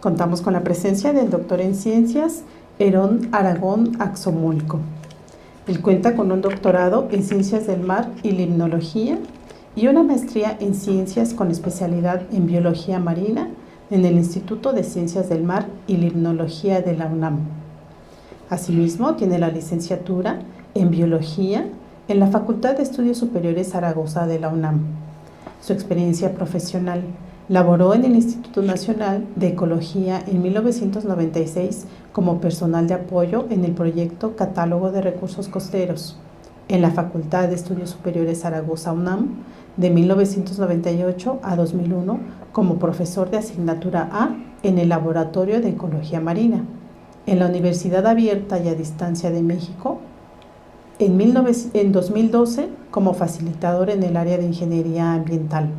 Contamos con la presencia del doctor en Ciencias, Herón Aragón Axomulco. Él cuenta con un doctorado en Ciencias del Mar y Limnología y una maestría en Ciencias con especialidad en Biología Marina en el Instituto de Ciencias del Mar y Limnología de la UNAM. Asimismo, tiene la licenciatura en Biología en la Facultad de Estudios Superiores Zaragoza de la UNAM. Su experiencia profesional: laboró en el Instituto Nacional de Ecología en 1996 como personal de apoyo en el proyecto Catálogo de Recursos Costeros, en la Facultad de Estudios Superiores Zaragoza UNAM de 1998 a 2001 como profesor de asignatura A en el Laboratorio de Ecología Marina, en la Universidad Abierta y a Distancia de México, en 2012 como facilitador en el área de Ingeniería Ambiental.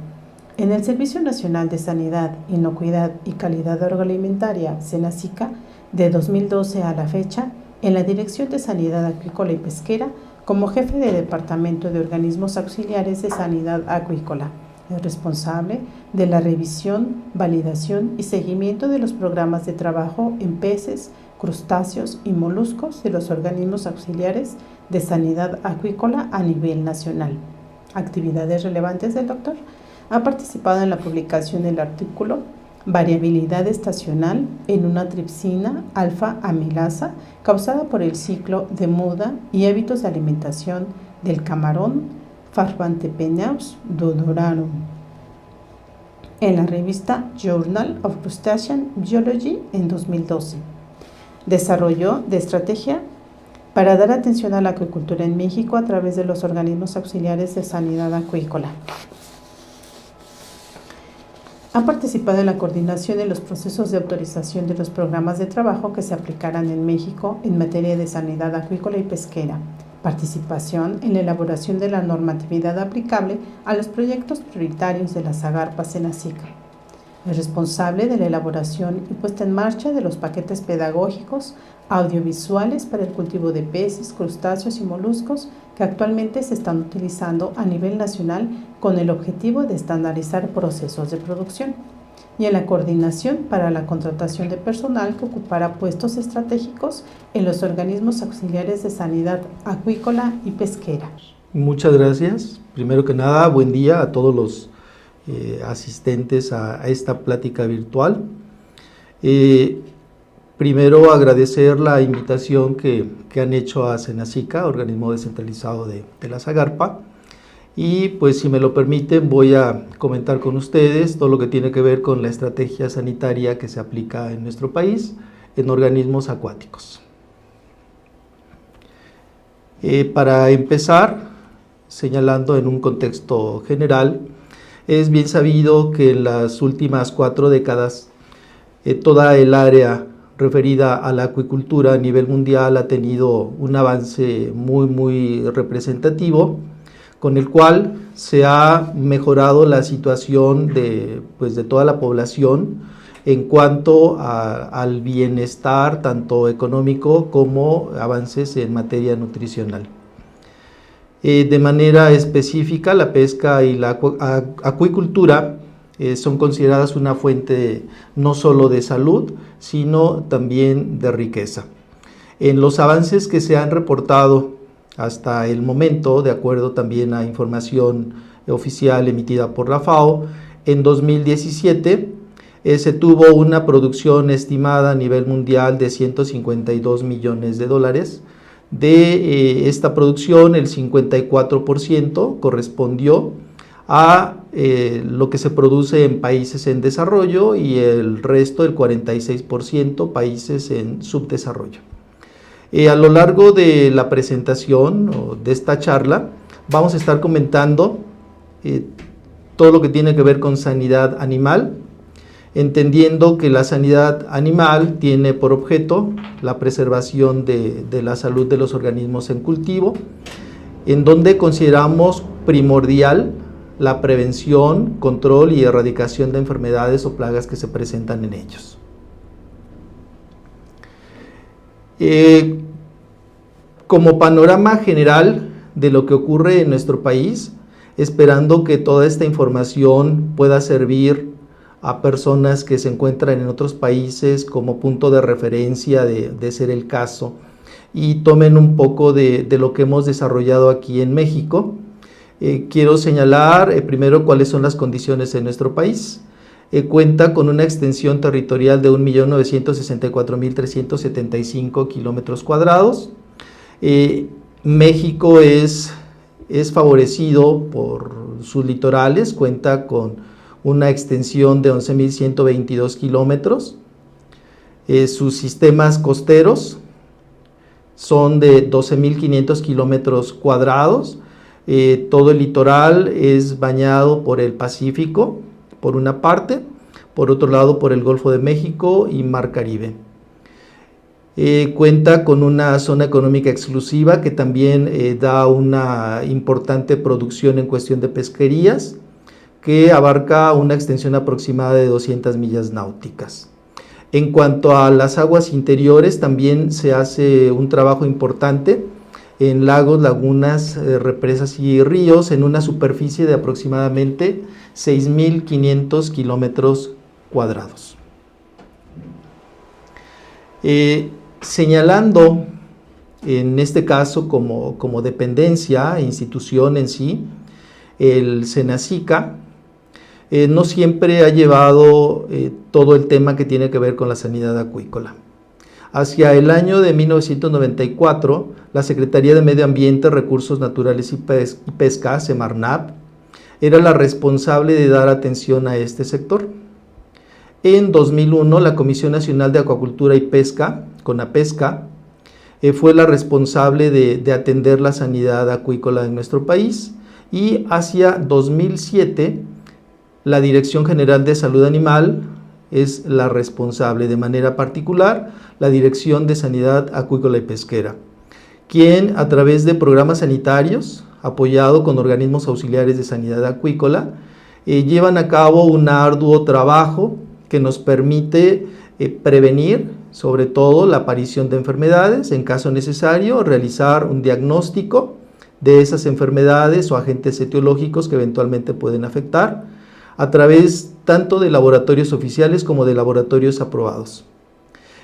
En el Servicio Nacional de Sanidad, Inocuidad y Calidad Agroalimentaria, SENASICA, de 2012 a la fecha, en la Dirección de Sanidad Acuícola y Pesquera, como jefe de Departamento de Organismos Auxiliares de Sanidad Acuícola. Es responsable de la revisión, validación y seguimiento de los programas de trabajo en peces, crustáceos y moluscos de los organismos auxiliares de sanidad acuícola a nivel nacional. Actividades relevantes del doctor: ha participado en la publicación del artículo Variabilidad estacional en una tripsina alfa-amilasa causada por el ciclo de muda y hábitos de alimentación del camarón Farbantepeneus dodorarum, en la revista Journal of Crustacean Biology en 2012. Desarrollo de estrategia para dar atención a la acuicultura en México a través de los organismos auxiliares de sanidad acuícola. Ha participado en la coordinación de los procesos de autorización de los programas de trabajo que se aplicarán en México en materia de sanidad acuícola y pesquera. Participación en la elaboración de la normatividad aplicable a los proyectos prioritarios de la Zagarpa SENASICA. Es responsable de la elaboración y puesta en marcha de los paquetes pedagógicos audiovisuales para el cultivo de peces, crustáceos y moluscos que actualmente se están utilizando a nivel nacional con el objetivo de estandarizar procesos de producción, y en la coordinación para la contratación de personal que ocupará puestos estratégicos en los organismos auxiliares de sanidad acuícola y pesquera. Muchas gracias. Primero que nada, buen día a todos los asistentes a esta plática virtual. Primero, agradecer la invitación que han hecho a SENASICA, organismo descentralizado de la Zagarpa, y pues si me lo permiten voy a comentar con ustedes todo lo que tiene que ver con la estrategia sanitaria que se aplica en nuestro país en organismos acuáticos. Para empezar, señalando en un contexto general, es bien sabido que en las últimas 4 décadas toda el área referida a la acuicultura a nivel mundial ha tenido un avance muy representativo, con el cual se ha mejorado la situación de toda la población en cuanto al bienestar tanto económico como avances en materia nutricional. De manera específica, la pesca y la acuicultura son consideradas una fuente no solo de salud, sino también de riqueza. En los avances que se han reportado hasta el momento, de acuerdo también a información oficial emitida por la FAO, en 2017 se tuvo una producción estimada a nivel mundial de 152 millones de dólares. De esta producción, el 54% correspondió a lo que se produce en países en desarrollo y el resto, el 46%, países en subdesarrollo. A lo largo de la presentación o de esta charla vamos a estar comentando todo lo que tiene que ver con sanidad animal, entendiendo que la sanidad animal tiene por objeto la preservación de la salud de los organismos en cultivo, en donde consideramos primordial la prevención, control y erradicación de enfermedades o plagas que se presentan en ellos. Como panorama general de lo que ocurre en nuestro país, esperando que toda esta información pueda servir a personas que se encuentran en otros países como punto de referencia de ser el caso, y tomen un poco de lo que hemos desarrollado aquí en México. Quiero señalar primero cuáles son las condiciones en nuestro país. Cuenta con una extensión territorial de 1.964.375 kilómetros cuadrados. México es favorecido por sus litorales, cuenta con una extensión de 11.122 kilómetros. Sus sistemas costeros son de 12.500 kilómetros cuadrados. Todo el litoral es bañado por el Pacífico, por una parte, por otro lado por el Golfo de México y Mar Caribe. Cuenta con una zona económica exclusiva que también da una importante producción en cuestión de pesquerías, que abarca una extensión aproximada de 200 millas náuticas. En cuanto a las aguas interiores, también se hace un trabajo importante en lagos, lagunas, represas y ríos en una superficie de aproximadamente 6.500 kilómetros cuadrados. Señalando en este caso como dependencia, institución en sí, el SENACICA no siempre ha llevado todo el tema que tiene que ver con la sanidad acuícola. Hacia el año de 1994, la Secretaría de Medio Ambiente, Recursos Naturales y Pesca, Semarnat, era la responsable de dar atención a este sector. En 2001, la Comisión Nacional de Acuacultura y Pesca, CONAPESCA, fue la responsable de atender la sanidad acuícola en nuestro país, y hacia 2007, la Dirección General de Salud Animal es la responsable, de manera particular, la Dirección de Sanidad Acuícola y Pesquera, quien a través de programas sanitarios, apoyado con organismos auxiliares de sanidad acuícola, llevan a cabo un arduo trabajo que nos permite prevenir, sobre todo, la aparición de enfermedades, en caso necesario, realizar un diagnóstico de esas enfermedades o agentes etiológicos que eventualmente pueden afectar, a través tanto de laboratorios oficiales como de laboratorios aprobados.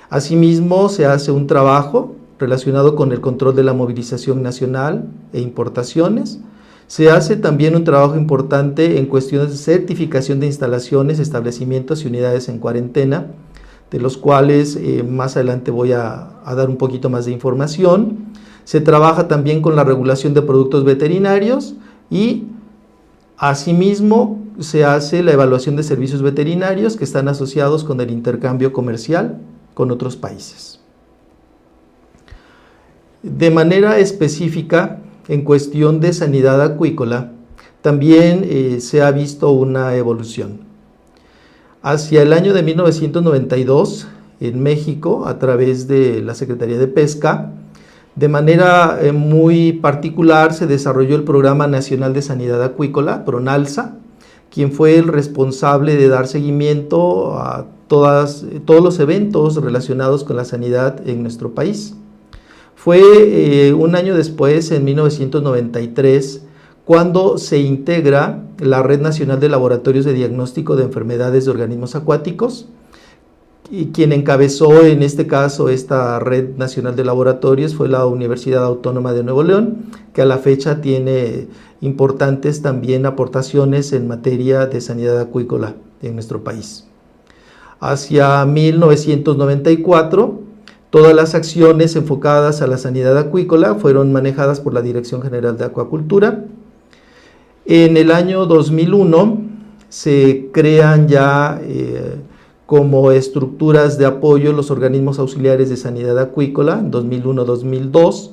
Asimismo, se hace un trabajo relacionado con el control de la movilización nacional e importaciones. Se hace también un trabajo importante en cuestiones de certificación de instalaciones, establecimientos y unidades en cuarentena, de los cuales más adelante voy a dar un poquito más de información. Se trabaja también con la regulación de productos veterinarios y asimismo se hace la evaluación de servicios veterinarios que están asociados con el intercambio comercial con otros países. De manera específica, en cuestión de sanidad acuícola, también se ha visto una evolución. Hacia el año de 1992, en México, a través de la Secretaría de Pesca, de manera muy particular se desarrolló el Programa Nacional de Sanidad Acuícola, PRONALSA, quien fue el responsable de dar seguimiento a todos los eventos relacionados con la sanidad en nuestro país. Fue un año después, en 1993, cuando se integra la Red Nacional de Laboratorios de Diagnóstico de Enfermedades de Organismos Acuáticos, y quien encabezó en este caso esta Red Nacional de Laboratorios fue la Universidad Autónoma de Nuevo León, que a la fecha tiene importantes también aportaciones en materia de sanidad acuícola en nuestro país. Hacia 1994, todas las acciones enfocadas a la sanidad acuícola fueron manejadas por la Dirección General de Acuacultura. En el año 2001 se crean ya como estructuras de apoyo los organismos auxiliares de sanidad acuícola en 2001-2002,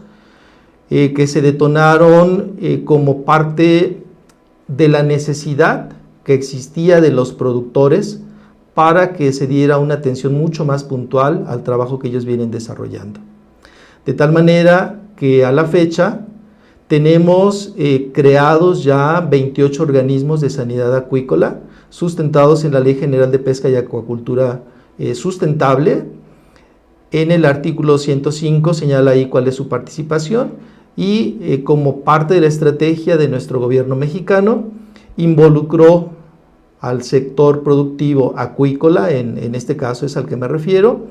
que se detonaron como parte de la necesidad que existía de los productores para que se diera una atención mucho más puntual al trabajo que ellos vienen desarrollando. De tal manera que a la fecha tenemos creados ya 28 organismos de sanidad acuícola, sustentados en la Ley General de Pesca y Acuacultura Sustentable. En el artículo 105 señala ahí cuál es su participación y como parte de la estrategia de nuestro gobierno mexicano, involucró al sector productivo acuícola, en este caso es al que me refiero,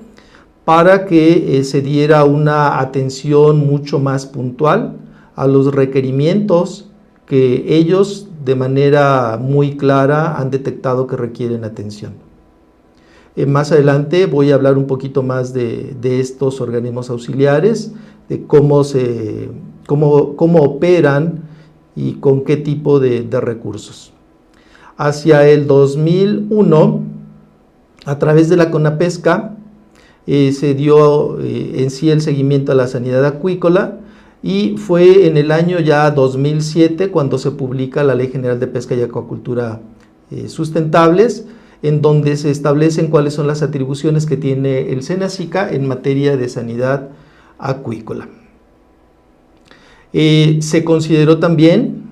para que se diera una atención mucho más puntual a los requerimientos que ellos de manera muy clara han detectado que requieren atención. Más adelante voy a hablar un poquito más de estos organismos auxiliares, de cómo operan y con qué tipo de recursos. Hacia el 2001, a través de la CONAPESCA, se dio en sí el seguimiento a la sanidad acuícola, y fue en el año ya 2007 cuando se publica la Ley General de Pesca y Acuacultura Sustentables, en donde se establecen cuáles son las atribuciones que tiene el SENACICA en materia de sanidad acuícola. Se consideró también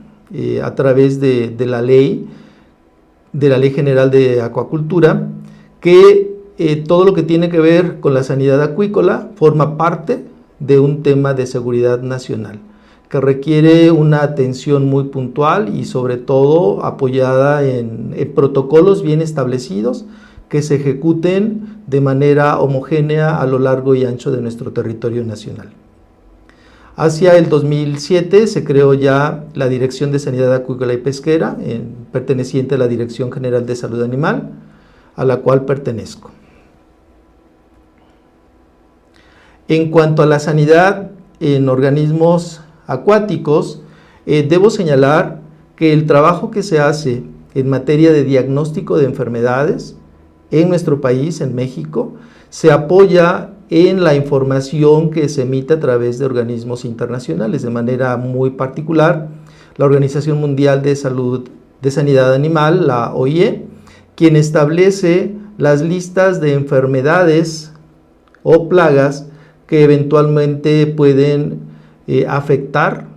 a través de la Ley General de Acuacultura que todo lo que tiene que ver con la sanidad acuícola forma parte de un tema de seguridad nacional, que requiere una atención muy puntual y sobre todo apoyada en protocolos bien establecidos que se ejecuten de manera homogénea a lo largo y ancho de nuestro territorio nacional. Hacia el 2007 se creó ya la Dirección de Sanidad Acuícola y Pesquera, perteneciente a la Dirección General de Salud Animal, a la cual pertenezco. En cuanto a la sanidad en organismos acuáticos, debo señalar que el trabajo que se hace en materia de diagnóstico de enfermedades en nuestro país, en México, se apoya en la información que se emite a través de organismos internacionales, de manera muy particular la Organización Mundial de Sanidad Animal, la OIE, quien establece las listas de enfermedades o plagas que eventualmente pueden afectar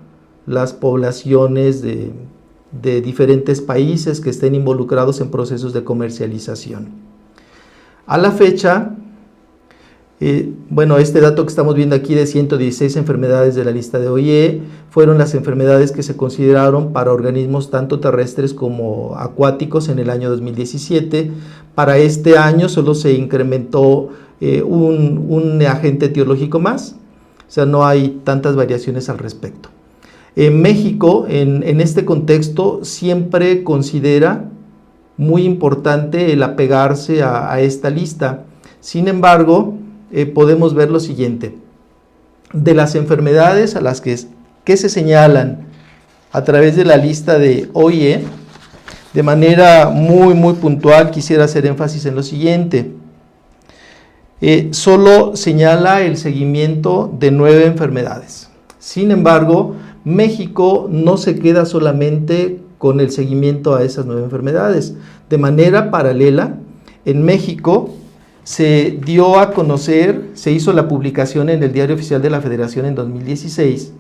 las poblaciones de diferentes países que estén involucrados en procesos de comercialización. A la fecha, este dato que estamos viendo aquí de 116 enfermedades de la lista de OIE fueron las enfermedades que se consideraron para organismos tanto terrestres como acuáticos en el año 2017. Para este año solo se incrementó un agente etiológico más, o sea, no hay tantas variaciones al respecto. En México, en este contexto, siempre considera muy importante el apegarse a esta lista. Sin embargo, podemos ver lo siguiente: de las enfermedades a las que se señalan a través de la lista de OIE, de manera muy puntual quisiera hacer énfasis en lo siguiente. Solo señala el seguimiento de 9 enfermedades. Sin embargo, México no se queda solamente con el seguimiento a esas 9 enfermedades. De manera paralela, en México se dio a conocer, se hizo la publicación en el Diario Oficial de la Federación en 2016,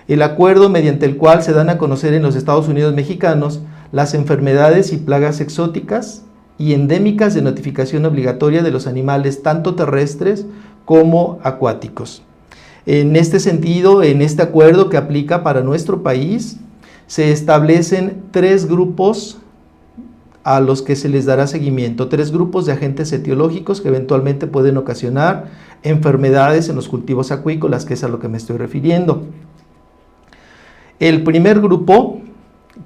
el acuerdo mediante el cual se dan a conocer en los Estados Unidos mexicanos las enfermedades y plagas exóticas y endémicas de notificación obligatoria de los animales tanto terrestres como acuáticos. En este sentido, en este acuerdo que aplica para nuestro país, se establecen 3 grupos a los que se les dará seguimiento, 3 grupos de agentes etiológicos que eventualmente pueden ocasionar enfermedades en los cultivos acuícolas, que es a lo que me estoy refiriendo. El primer grupo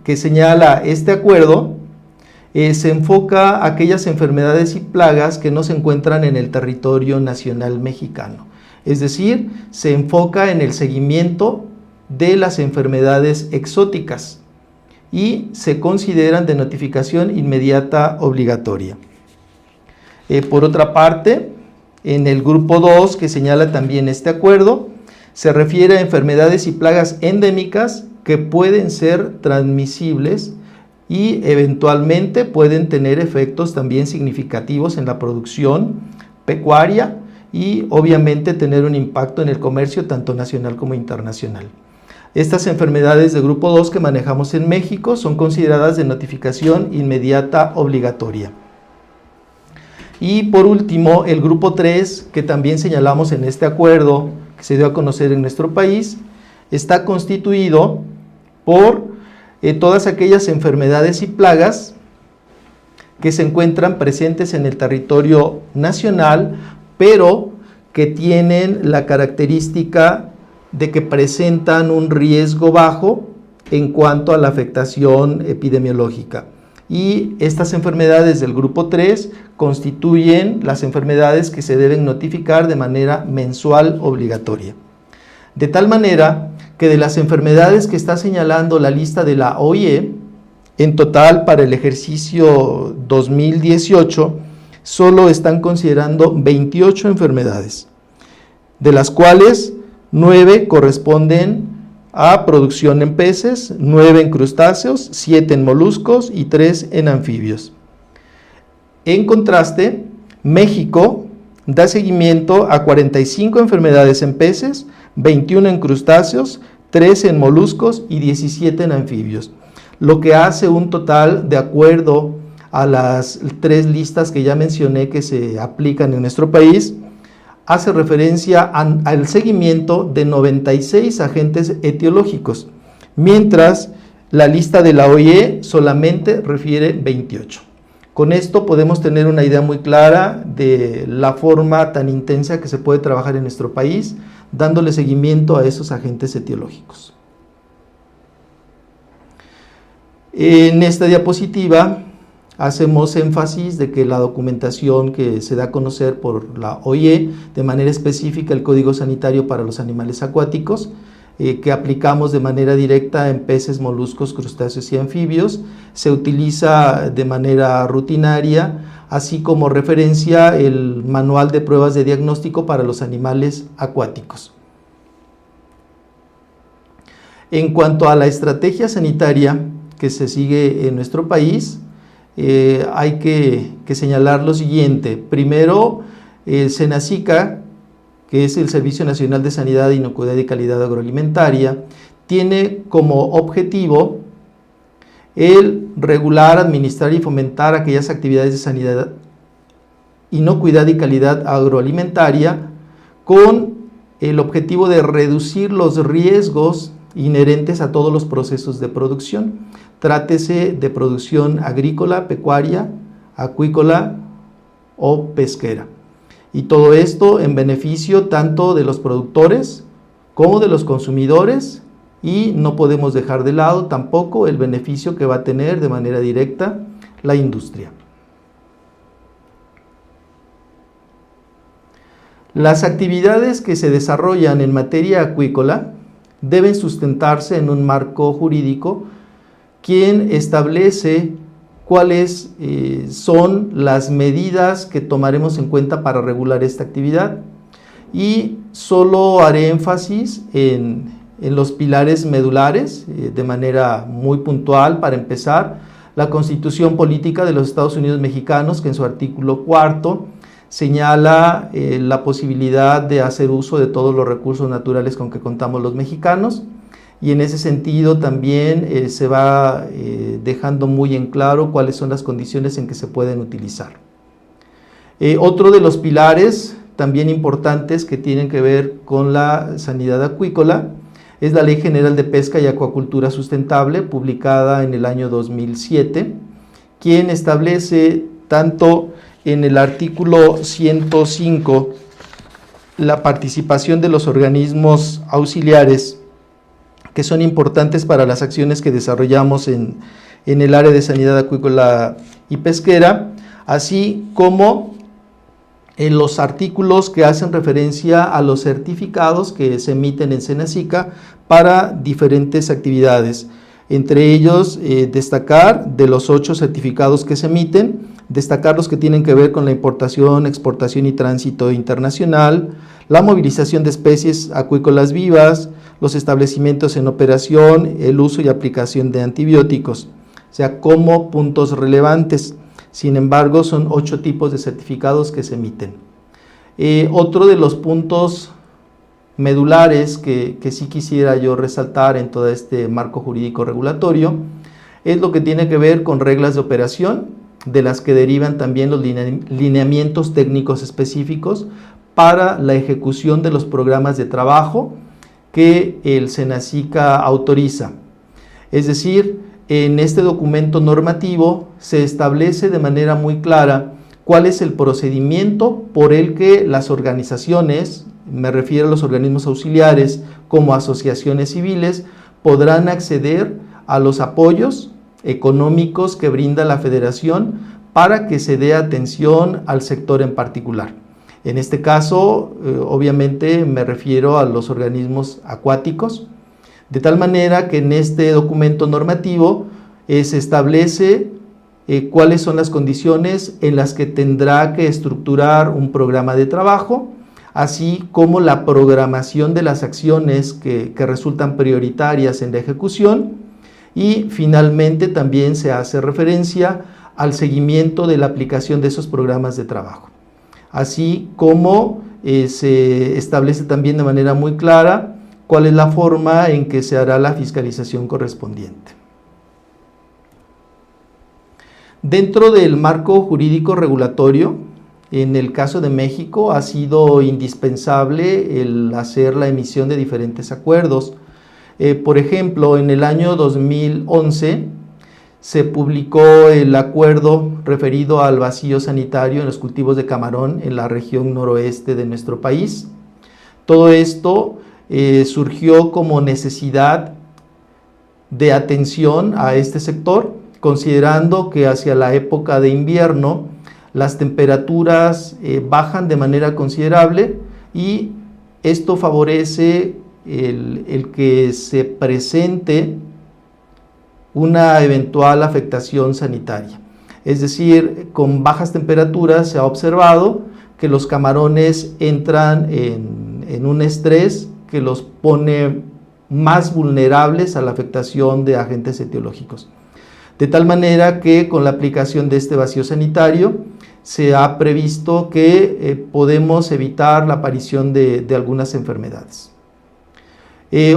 que señala este acuerdo se enfoca a aquellas enfermedades y plagas que no se encuentran en el territorio nacional mexicano. Es decir, se enfoca en el seguimiento de las enfermedades exóticas y se consideran de notificación inmediata obligatoria. Por otra parte, en el grupo 2, que señala también este acuerdo, se refiere a enfermedades y plagas endémicas que pueden ser transmisibles y eventualmente pueden tener efectos también significativos en la producción pecuaria y obviamente tener un impacto en el comercio tanto nacional como internacional. Estas enfermedades de grupo 2 que manejamos en México son consideradas de notificación inmediata obligatoria. Y por último, el grupo 3, que también señalamos en este acuerdo que se dio a conocer en nuestro país, está constituido por todas aquellas enfermedades y plagas que se encuentran presentes en el territorio nacional, pero que tienen la característica de que presentan un riesgo bajo en cuanto a la afectación epidemiológica. Y estas enfermedades del grupo 3 constituyen las enfermedades que se deben notificar de manera mensual obligatoria. De tal manera que de las enfermedades que está señalando la lista de la OIE, en total para el ejercicio 2018, solo están considerando 28 enfermedades, de las cuales 9 corresponden a producción en peces, 9 en crustáceos, 7 en moluscos y 3 en anfibios. En contraste, México da seguimiento a 45 enfermedades en peces, 21 en crustáceos, 13 en moluscos y 17 en anfibios, lo que hace un total, de acuerdo a las 3 listas que ya mencioné que se aplican en nuestro país, hace referencia al seguimiento de 96 agentes etiológicos, mientras la lista de la OIE solamente refiere 28. Con esto podemos tener una idea muy clara de la forma tan intensa que se puede trabajar en nuestro país, dándole seguimiento a esos agentes etiológicos. En esta diapositiva hacemos énfasis de que la documentación que se da a conocer por la OIE, de manera específica el Código Sanitario para los Animales Acuáticos, que aplicamos de manera directa en peces, moluscos, crustáceos y anfibios, se utiliza de manera rutinaria, así como referencia el Manual de Pruebas de Diagnóstico para los Animales Acuáticos. En cuanto a la estrategia sanitaria que se sigue en nuestro país, hay que señalar lo siguiente. Primero, el SENASICA, que es el Servicio Nacional de Sanidad, Inocuidad y Calidad Agroalimentaria, tiene como objetivo el regular, administrar y fomentar aquellas actividades de sanidad, inocuidad y calidad agroalimentaria con el objetivo de reducir los riesgos inherentes a todos los procesos de producción. Trátese de producción agrícola, pecuaria, acuícola o pesquera. Y todo esto en beneficio tanto de los productores como de los consumidores, y no podemos dejar de lado tampoco el beneficio que va a tener de manera directa la industria. Las actividades que se desarrollan en materia acuícola deben sustentarse en un marco jurídico quien establece cuáles son las medidas que tomaremos en cuenta para regular esta actividad, y solo haré énfasis en los pilares medulares de manera muy puntual. Para empezar, la Constitución Política de los Estados Unidos Mexicanos, que en su artículo 4 señala la posibilidad de hacer uso de todos los recursos naturales con que contamos los mexicanos, y en ese sentido también se va dejando muy en claro cuáles son las condiciones en que se pueden utilizar. Otro de los pilares también importantes que tienen que ver con la sanidad acuícola es la Ley General de Pesca y Acuacultura Sustentable, publicada en el año 2007, quien establece tanto en el artículo 105 la participación de los organismos auxiliares que son importantes para las acciones que desarrollamos en el área de sanidad acuícola y pesquera, así como en los artículos que hacen referencia a los certificados que se emiten en SENASICA para diferentes actividades. Entre ellos, destacar de los 8 certificados que se emiten, destacar los que tienen que ver con la importación, exportación y tránsito internacional, la movilización de especies acuícolas vivas, los establecimientos en operación, el uso y aplicación de antibióticos, o sea, como puntos relevantes. Sin embargo, son 8 tipos de certificados que se emiten. Otro de los puntos medulares que sí quisiera yo resaltar en todo este marco jurídico regulatorio es lo que tiene que ver con reglas de operación, de las que derivan también los lineamientos técnicos específicos para la ejecución de los programas de trabajo que el SENASICA autoriza. Es decir, en este documento normativo se establece de manera muy clara cuál es el procedimiento por el que las organizaciones, me refiero a los organismos auxiliares como asociaciones civiles, podrán acceder a los apoyos económicos que brinda la Federación para que se dé atención al sector en particular. En este caso, obviamente me refiero a los organismos acuáticos, de tal manera que en este documento normativo se establece cuáles son las condiciones en las que tendrá que estructurar un programa de trabajo, así como la programación de las acciones que resultan prioritarias en la ejecución, y finalmente también se hace referencia al seguimiento de la aplicación de esos programas de trabajo, así como se establece también de manera muy clara cuál es la forma en que se hará la fiscalización correspondiente. Dentro del marco jurídico regulatorio, en el caso de México ha sido indispensable el hacer la emisión de diferentes acuerdos. Por ejemplo, en el año 2011 se publicó el acuerdo referido al vacío sanitario en los cultivos de camarón en la región noroeste de nuestro país. Todo esto surgió como necesidad de atención a este sector, considerando que hacia la época de invierno las temperaturas bajan de manera considerable y esto favorece el que se presente una eventual afectación sanitaria. Es decir, con bajas temperaturas se ha observado que los camarones entran en un estrés que los pone más vulnerables a la afectación de agentes etiológicos. De tal manera que con la aplicación de este vacío sanitario se ha previsto que podemos evitar la aparición de algunas enfermedades.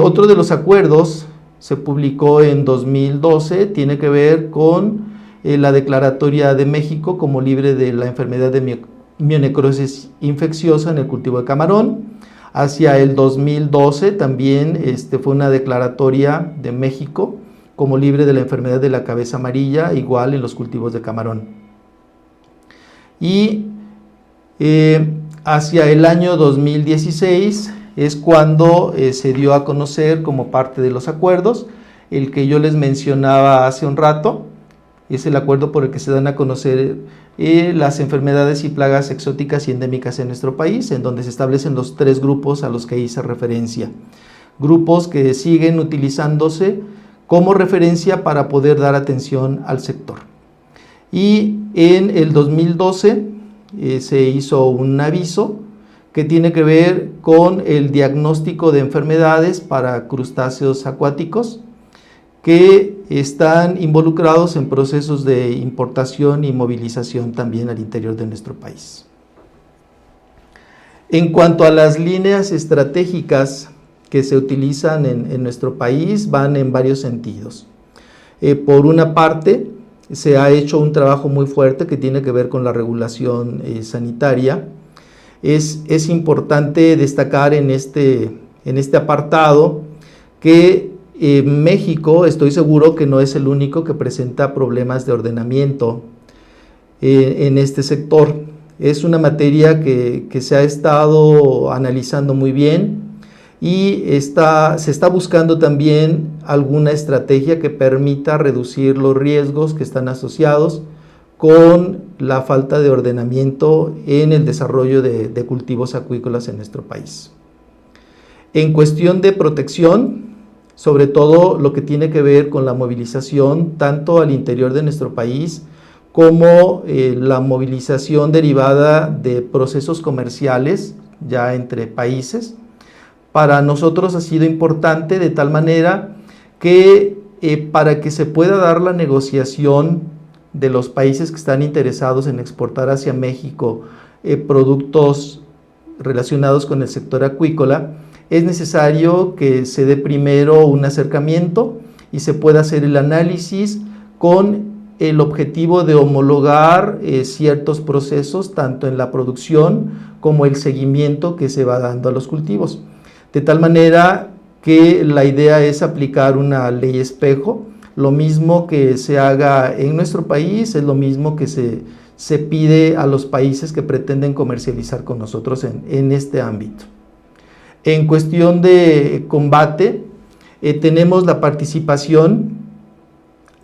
Otro de los acuerdos se publicó en 2012, tiene que ver con la declaratoria de México como libre de la enfermedad de mionecrosis infecciosa en el cultivo de camarón. Hacia el 2012 también fue una declaratoria de México como libre de la enfermedad de la cabeza amarilla, igual en los cultivos de camarón. Y hacia el año 2016 es cuando se dio a conocer como parte de los acuerdos, el que yo les mencionaba hace un rato, es el acuerdo por el que se dan a conocer las enfermedades y plagas exóticas y endémicas en nuestro país, en donde se establecen los 3 grupos a los que hice referencia. Grupos que siguen utilizándose como referencia para poder dar atención al sector. Y en el 2012 se hizo un aviso que tiene que ver con el diagnóstico de enfermedades para crustáceos acuáticos que están involucrados en procesos de importación y movilización también al interior de nuestro país. En cuanto a las líneas estratégicas que se utilizan en nuestro país, van en varios sentidos. Por una parte, se ha hecho un trabajo muy fuerte que tiene que ver con la regulación sanitaria. Es importante destacar en este apartado que México, estoy seguro que no es el único que presenta problemas de ordenamiento en este sector. Es una materia que se ha estado analizando muy bien y se está buscando también alguna estrategia que permita reducir los riesgos que están asociados con la falta de ordenamiento en el desarrollo de cultivos acuícolas en nuestro país. En cuestión de protección, sobre todo lo que tiene que ver con la movilización tanto al interior de nuestro país como la movilización derivada de procesos comerciales ya entre países, para nosotros ha sido importante de tal manera que para que se pueda dar la negociación de los países que están interesados en exportar hacia México productos relacionados con el sector acuícola, es necesario que se dé primero un acercamiento y se pueda hacer el análisis con el objetivo de homologar ciertos procesos tanto en la producción como el seguimiento que se va dando a los cultivos. De tal manera que la idea es aplicar una ley espejo, lo mismo que se haga en nuestro país es lo mismo que se pide a los países que pretenden comercializar con nosotros en este ámbito. En cuestión de combate, tenemos la participación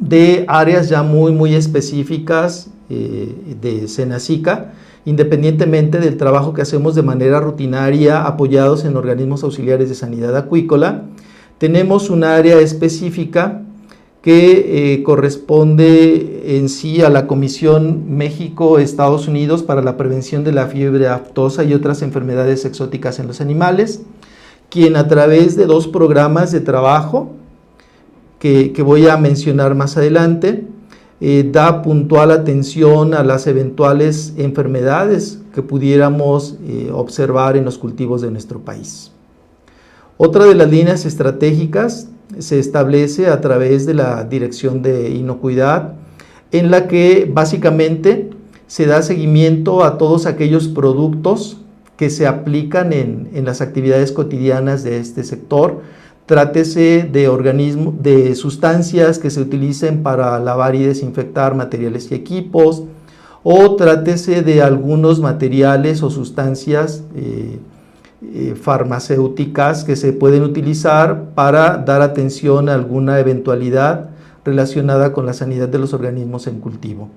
de áreas ya muy específicas de Senacica, independientemente del trabajo que hacemos de manera rutinaria apoyados en organismos auxiliares de sanidad acuícola. Tenemos un área específica que corresponde en sí a la Comisión México-Estados Unidos para la prevención de la fiebre aftosa y otras enfermedades exóticas en los animales, quien a través de 2 programas de trabajo que voy a mencionar más adelante, da puntual atención a las eventuales enfermedades que pudiéramos observar en los cultivos de nuestro país. Otra de las líneas estratégicas se establece a través de la Dirección de Inocuidad, en la que básicamente se da seguimiento a todos aquellos productos que se aplican en las actividades cotidianas de este sector. Trátese de sustancias que se utilicen para lavar y desinfectar materiales y equipos, o trátese de algunos materiales o sustancias farmacéuticas que se pueden utilizar para dar atención a alguna eventualidad relacionada con la sanidad de los organismos en cultivo.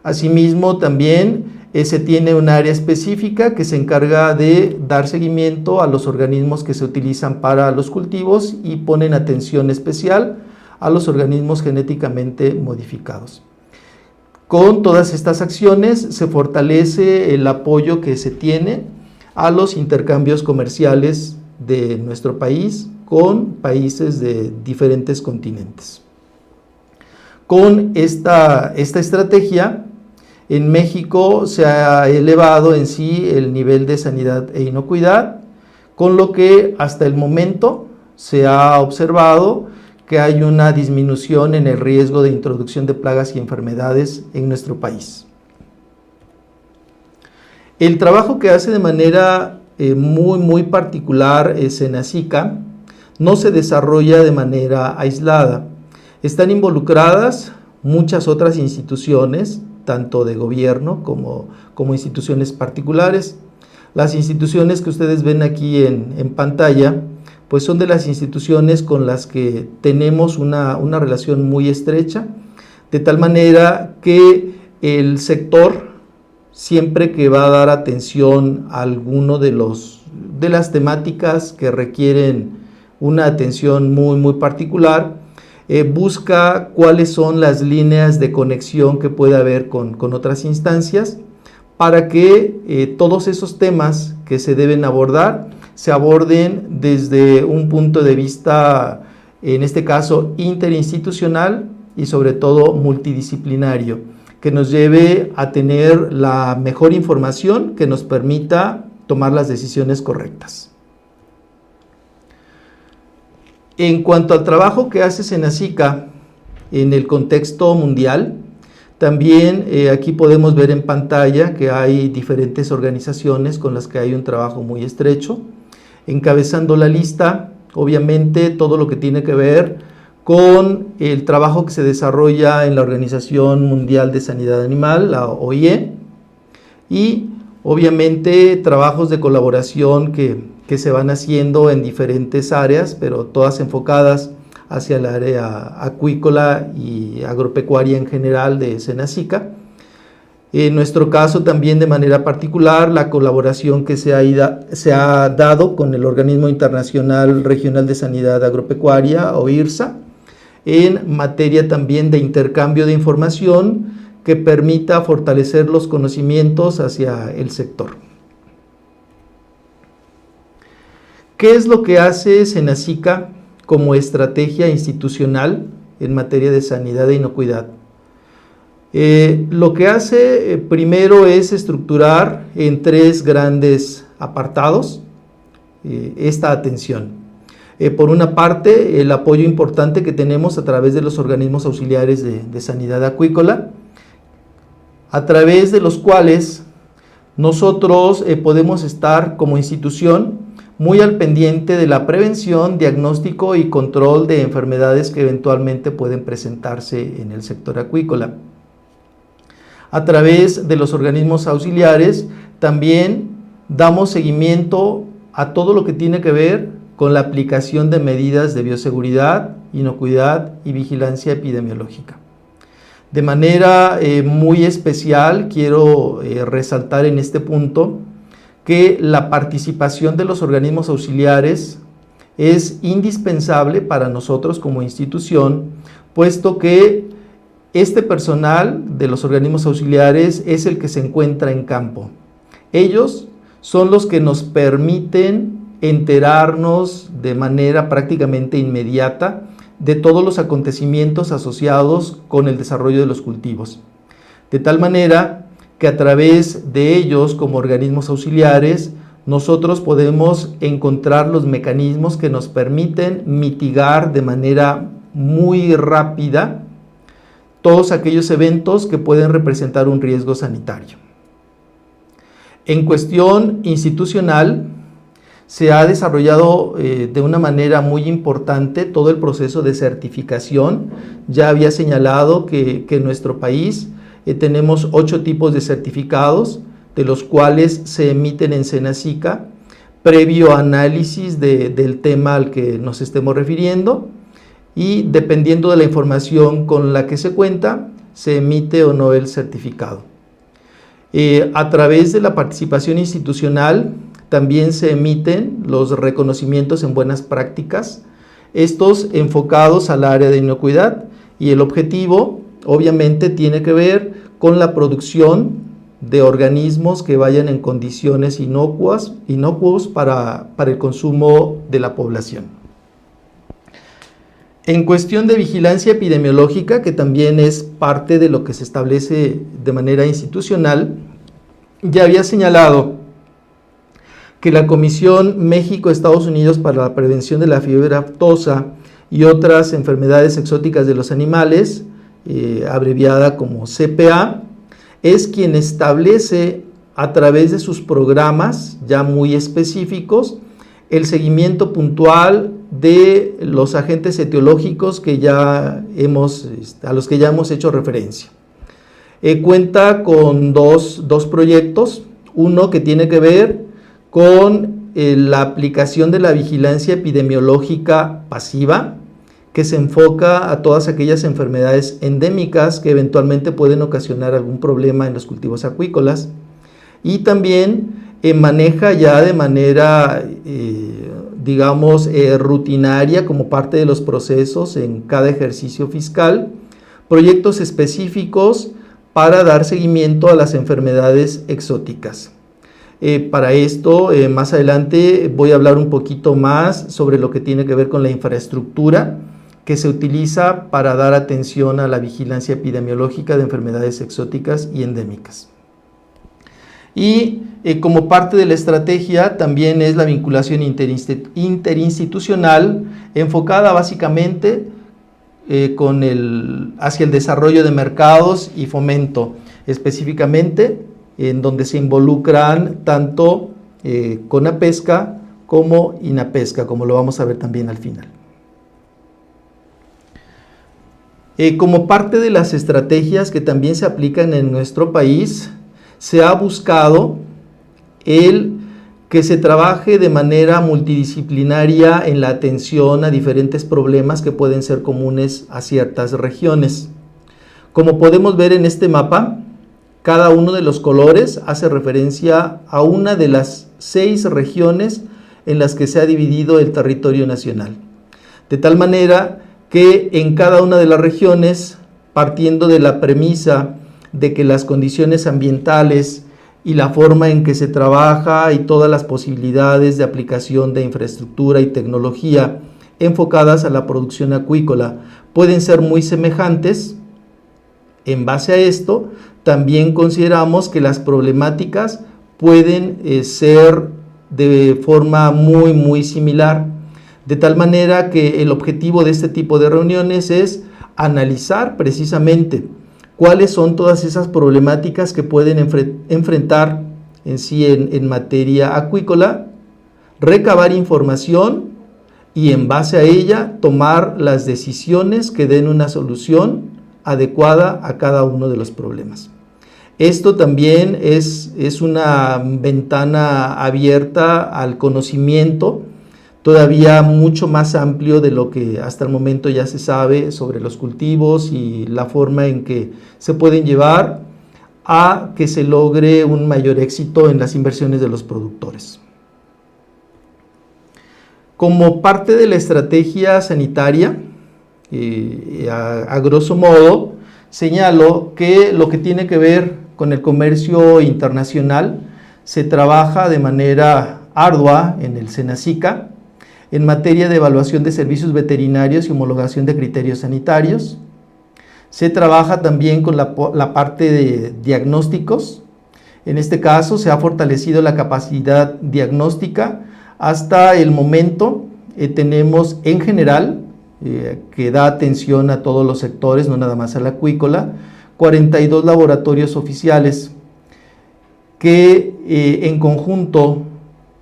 Asimismo, también se tiene un área específica que se encarga de dar seguimiento a los organismos que se utilizan para los cultivos y ponen atención especial a los organismos genéticamente modificados. Con todas estas acciones se fortalece el apoyo que se tiene a los intercambios comerciales de nuestro país con países de diferentes continentes. Con esta estrategia, en México se ha elevado en sí el nivel de sanidad e inocuidad, con lo que hasta el momento se ha observado que hay una disminución en el riesgo de introducción de plagas y enfermedades en nuestro país. El trabajo que hace de manera muy particular Senacica no se desarrolla de manera aislada. Están involucradas muchas otras instituciones, tanto de gobierno como instituciones particulares. Las instituciones que ustedes ven aquí en pantalla, pues son de las instituciones con las que tenemos una relación muy estrecha, de tal manera que el sector, siempre que va a dar atención a alguno de las temáticas que requieren una atención muy particular, busca cuáles son las líneas de conexión que puede haber con otras instancias para que todos esos temas que se deben abordar se aborden desde un punto de vista, en este caso, interinstitucional y sobre todo multidisciplinario, que nos lleve a tener la mejor información que nos permita tomar las decisiones correctas. En cuanto al trabajo que hace Senacica en el contexto mundial, también aquí podemos ver en pantalla que hay diferentes organizaciones con las que hay un trabajo muy estrecho. Encabezando la lista, obviamente, todo lo que tiene que ver con el trabajo que se desarrolla en la Organización Mundial de Sanidad Animal, la OIE, y obviamente trabajos de colaboración que se van haciendo en diferentes áreas, pero todas enfocadas hacia el área acuícola y agropecuaria en general de Senacica. En nuestro caso también de manera particular la colaboración que se ha dado con el Organismo Internacional Regional de Sanidad Agropecuaria, o IRSA, en materia también de intercambio de información que permita fortalecer los conocimientos hacia el sector. ¿Qué es lo que hace Senacica como estrategia institucional en materia de sanidad e inocuidad? Lo que hace primero es estructurar en 3 grandes apartados esta atención. Por una parte, el apoyo importante que tenemos a través de los organismos auxiliares de sanidad acuícola, a través de los cuales nosotros podemos estar como institución muy al pendiente de la prevención, diagnóstico y control de enfermedades que eventualmente pueden presentarse en el sector acuícola. A través de los organismos auxiliares también damos seguimiento a todo lo que tiene que ver con la aplicación de medidas de bioseguridad, inocuidad y vigilancia epidemiológica. De manera muy especial quiero resaltar en este punto que la participación de los organismos auxiliares es indispensable para nosotros como institución, puesto que este personal de los organismos auxiliares es el que se encuentra en campo. Ellos son los que nos permiten enterarnos de manera prácticamente inmediata de todos los acontecimientos asociados con el desarrollo de los cultivos. De tal manera que a través de ellos, como organismos auxiliares, nosotros podemos encontrar los mecanismos que nos permiten mitigar de manera muy rápida todos aquellos eventos que pueden representar un riesgo sanitario. En cuestión institucional, se ha desarrollado de una manera muy importante todo el proceso de certificación. Ya había señalado que en nuestro país tenemos 8 tipos de certificados, de los cuales se emiten en Senacica, previo análisis del tema al que nos estemos refiriendo, y dependiendo de la información con la que se cuenta, se emite o no el certificado. A través de la participación institucional, también se emiten los reconocimientos en buenas prácticas, estos enfocados al área de inocuidad, y el objetivo obviamente tiene que ver con la producción de organismos que vayan en condiciones inocuos para el consumo de la población. En cuestión de vigilancia epidemiológica, que también es parte de lo que se establece de manera institucional, ya había señalado que la Comisión México-Estados Unidos para la Prevención de la Fiebre Aftosa y otras enfermedades exóticas de los animales, abreviada como CPA, es quien establece a través de sus programas ya muy específicos el seguimiento puntual de los agentes etiológicos a los que ya hemos hecho referencia. Cuenta con dos proyectos, uno que tiene que ver con la aplicación de la vigilancia epidemiológica pasiva, que se enfoca a todas aquellas enfermedades endémicas que eventualmente pueden ocasionar algún problema en los cultivos acuícolas, y también maneja ya de manera, rutinaria, como parte de los procesos en cada ejercicio fiscal, proyectos específicos para dar seguimiento a las enfermedades exóticas. Para esto, más adelante voy a hablar un poquito más sobre lo que tiene que ver con la infraestructura que se utiliza para dar atención a la vigilancia epidemiológica de enfermedades exóticas y endémicas. Y como parte de la estrategia también es la vinculación interinstitucional, enfocada básicamente hacia el desarrollo de mercados y fomento, específicamente en donde se involucran tanto CONAPESCA como INAPESCA, como lo vamos a ver también al final. Como parte de las estrategias que también se aplican en nuestro país, se ha buscado el que se trabaje de manera multidisciplinaria en la atención a diferentes problemas que pueden ser comunes a ciertas regiones. Como podemos ver en este mapa, cada uno de los colores hace referencia a una de las 6 regiones en las que se ha dividido el territorio nacional. De tal manera que en cada una de las regiones, partiendo de la premisa de que las condiciones ambientales y la forma en que se trabaja y todas las posibilidades de aplicación de infraestructura y tecnología enfocadas a la producción acuícola pueden ser muy semejantes, en base a esto, también consideramos que las problemáticas pueden ser de forma muy similar, de tal manera que el objetivo de este tipo de reuniones es analizar precisamente cuáles son todas esas problemáticas que pueden enfrentar en sí en materia acuícola, recabar información y en base a ella tomar las decisiones que den una solución adecuada a cada uno de los problemas. Esto también es una ventana abierta al conocimiento todavía mucho más amplio de lo que hasta el momento ya se sabe sobre los cultivos y la forma en que se pueden llevar a que se logre un mayor éxito en las inversiones de los productores. Como parte de la estrategia sanitaria, a grosso modo, señalo que lo que tiene que ver con el comercio internacional se trabaja de manera ardua en el SENACICA en materia de evaluación de servicios veterinarios y homologación de criterios sanitarios. Se trabaja también con la parte de diagnósticos. En este caso se ha fortalecido la capacidad diagnóstica. Hasta el momento tenemos en general, que da atención a todos los sectores, no nada más a la acuícola, 42 laboratorios oficiales que en conjunto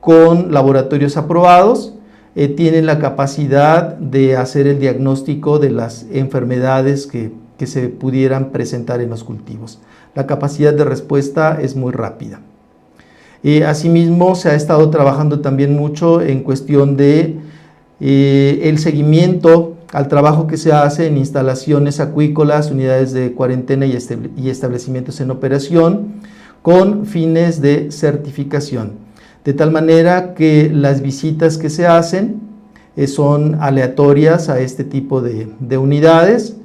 con laboratorios aprobados tienen la capacidad de hacer el diagnóstico de las enfermedades que se pudieran presentar en los cultivos. La capacidad de respuesta es muy rápida. Asimismo, se ha estado trabajando también mucho en cuestión de el seguimiento al trabajo que se hace en instalaciones acuícolas, unidades de cuarentena y establecimientos en operación con fines de certificación. De tal manera que las visitas que se hacen son aleatorias a este tipo de unidades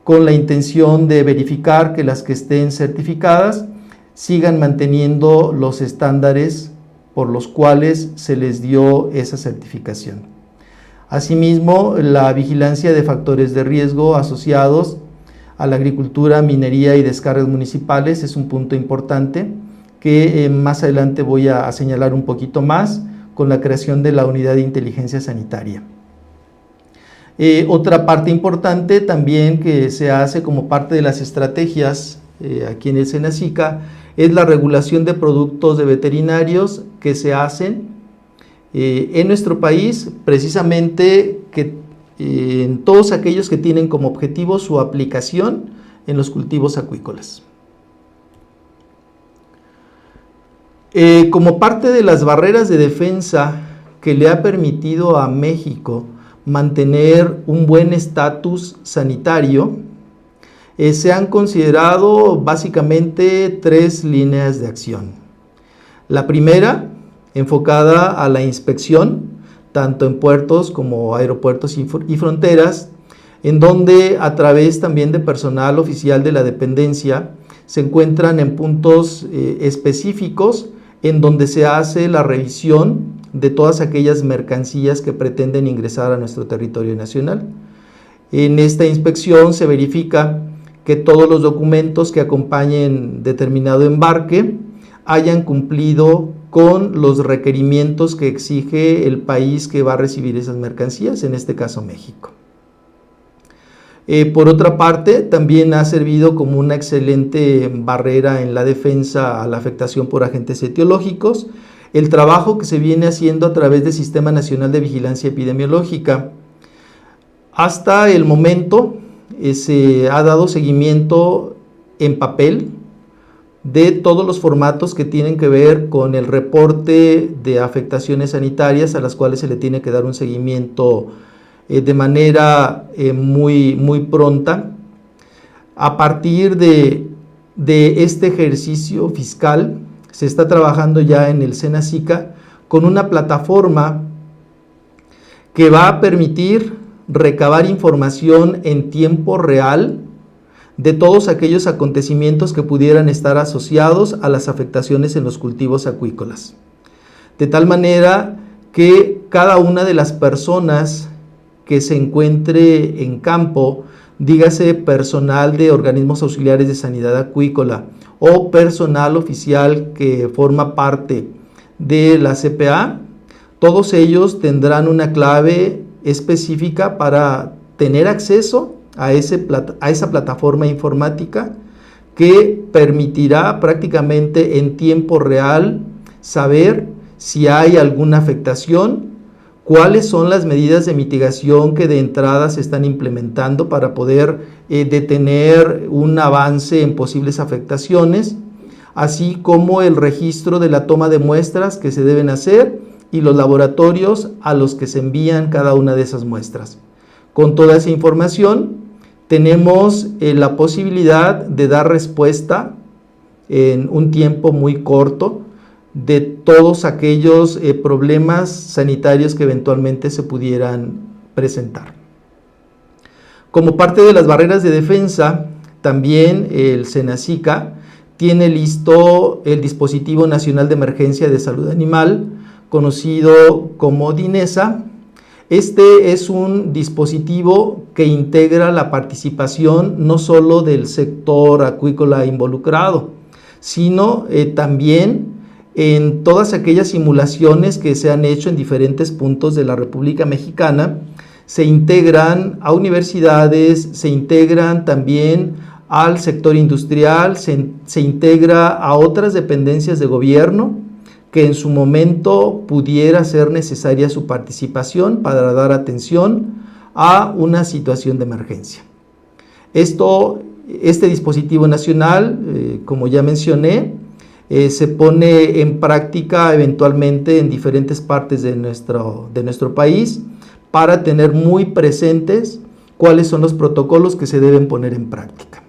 con la intención de verificar que las que estén certificadas sigan manteniendo los estándares por los cuales se les dio esa certificación. Asimismo, la vigilancia de factores de riesgo asociados a la agricultura, minería y descargas municipales es un punto importante que más adelante voy a señalar un poquito más con la creación de la unidad de inteligencia sanitaria. Otra parte importante también que se hace como parte de las estrategias aquí en el SENACICA es la regulación de productos de veterinarios que se hacen en nuestro país, precisamente en todos aquellos que tienen como objetivo su aplicación en los cultivos acuícolas. Como parte de las barreras de defensa que le ha permitido a México mantener un buen estatus sanitario, se han considerado básicamente 3 líneas de acción. La primera, enfocada a la inspección, tanto en puertos como aeropuertos y fronteras, en donde a través también de personal oficial de la dependencia se encuentran en puntos específicos en donde se hace la revisión de todas aquellas mercancías que pretenden ingresar a nuestro territorio nacional. En esta inspección se verifica que todos los documentos que acompañen determinado embarque hayan cumplido con los requerimientos que exige el país que va a recibir esas mercancías, en este caso México. Por otra parte, también ha servido como una excelente barrera en la defensa a la afectación por agentes etiológicos, el trabajo que se viene haciendo a través del Sistema Nacional de Vigilancia Epidemiológica. Hasta el momento se ha dado seguimiento en papel de todos los formatos que tienen que ver con el reporte de afectaciones sanitarias a las cuales se le tiene que dar un seguimiento de manera muy pronta. A partir de este ejercicio fiscal se está trabajando ya en el SENACICA con una plataforma que va a permitir recabar información en tiempo real de todos aquellos acontecimientos que pudieran estar asociados a las afectaciones en los cultivos acuícolas. De tal manera que cada una de las personas que se encuentre en campo, dígase personal de organismos auxiliares de sanidad acuícola o personal oficial que forma parte de la CPA, todos ellos tendrán una clave específica para tener acceso a esa plataforma informática que permitirá prácticamente en tiempo real saber si hay alguna afectación, cuáles son las medidas de mitigación que de entrada se están implementando para poder detener un avance en posibles afectaciones, así como el registro de la toma de muestras que se deben hacer y los laboratorios a los que se envían cada una de esas muestras. Con toda esa información tenemos la posibilidad de dar respuesta en un tiempo muy corto de todos aquellos problemas sanitarios que eventualmente se pudieran presentar. Como parte de las barreras de defensa, también el SENASICA tiene listo el Dispositivo Nacional de Emergencia de Salud Animal, conocido como DINESA. Este es un dispositivo que integra la participación no solo del sector acuícola involucrado, sino también en todas aquellas simulaciones que se han hecho en diferentes puntos de la República Mexicana. Se integran a universidades, se integran también al sector industrial, se integra a otras dependencias de gobierno que en su momento pudiera ser necesaria su participación para dar atención a una situación de emergencia. Este dispositivo nacional, como ya mencioné, se pone en práctica eventualmente en diferentes partes de nuestro país para tener muy presentes cuáles son los protocolos que se deben poner en práctica.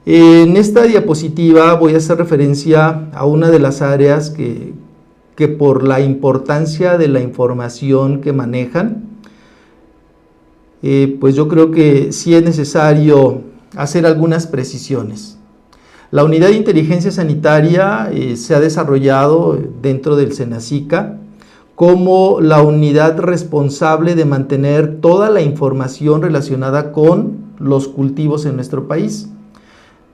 En esta diapositiva voy a hacer referencia a una de las áreas que por la importancia de la información que manejan, pues yo creo que sí es necesario hacer algunas precisiones. La Unidad de Inteligencia Sanitaria se ha desarrollado dentro del SENASICA como la unidad responsable de mantener toda la información relacionada con los cultivos en nuestro país.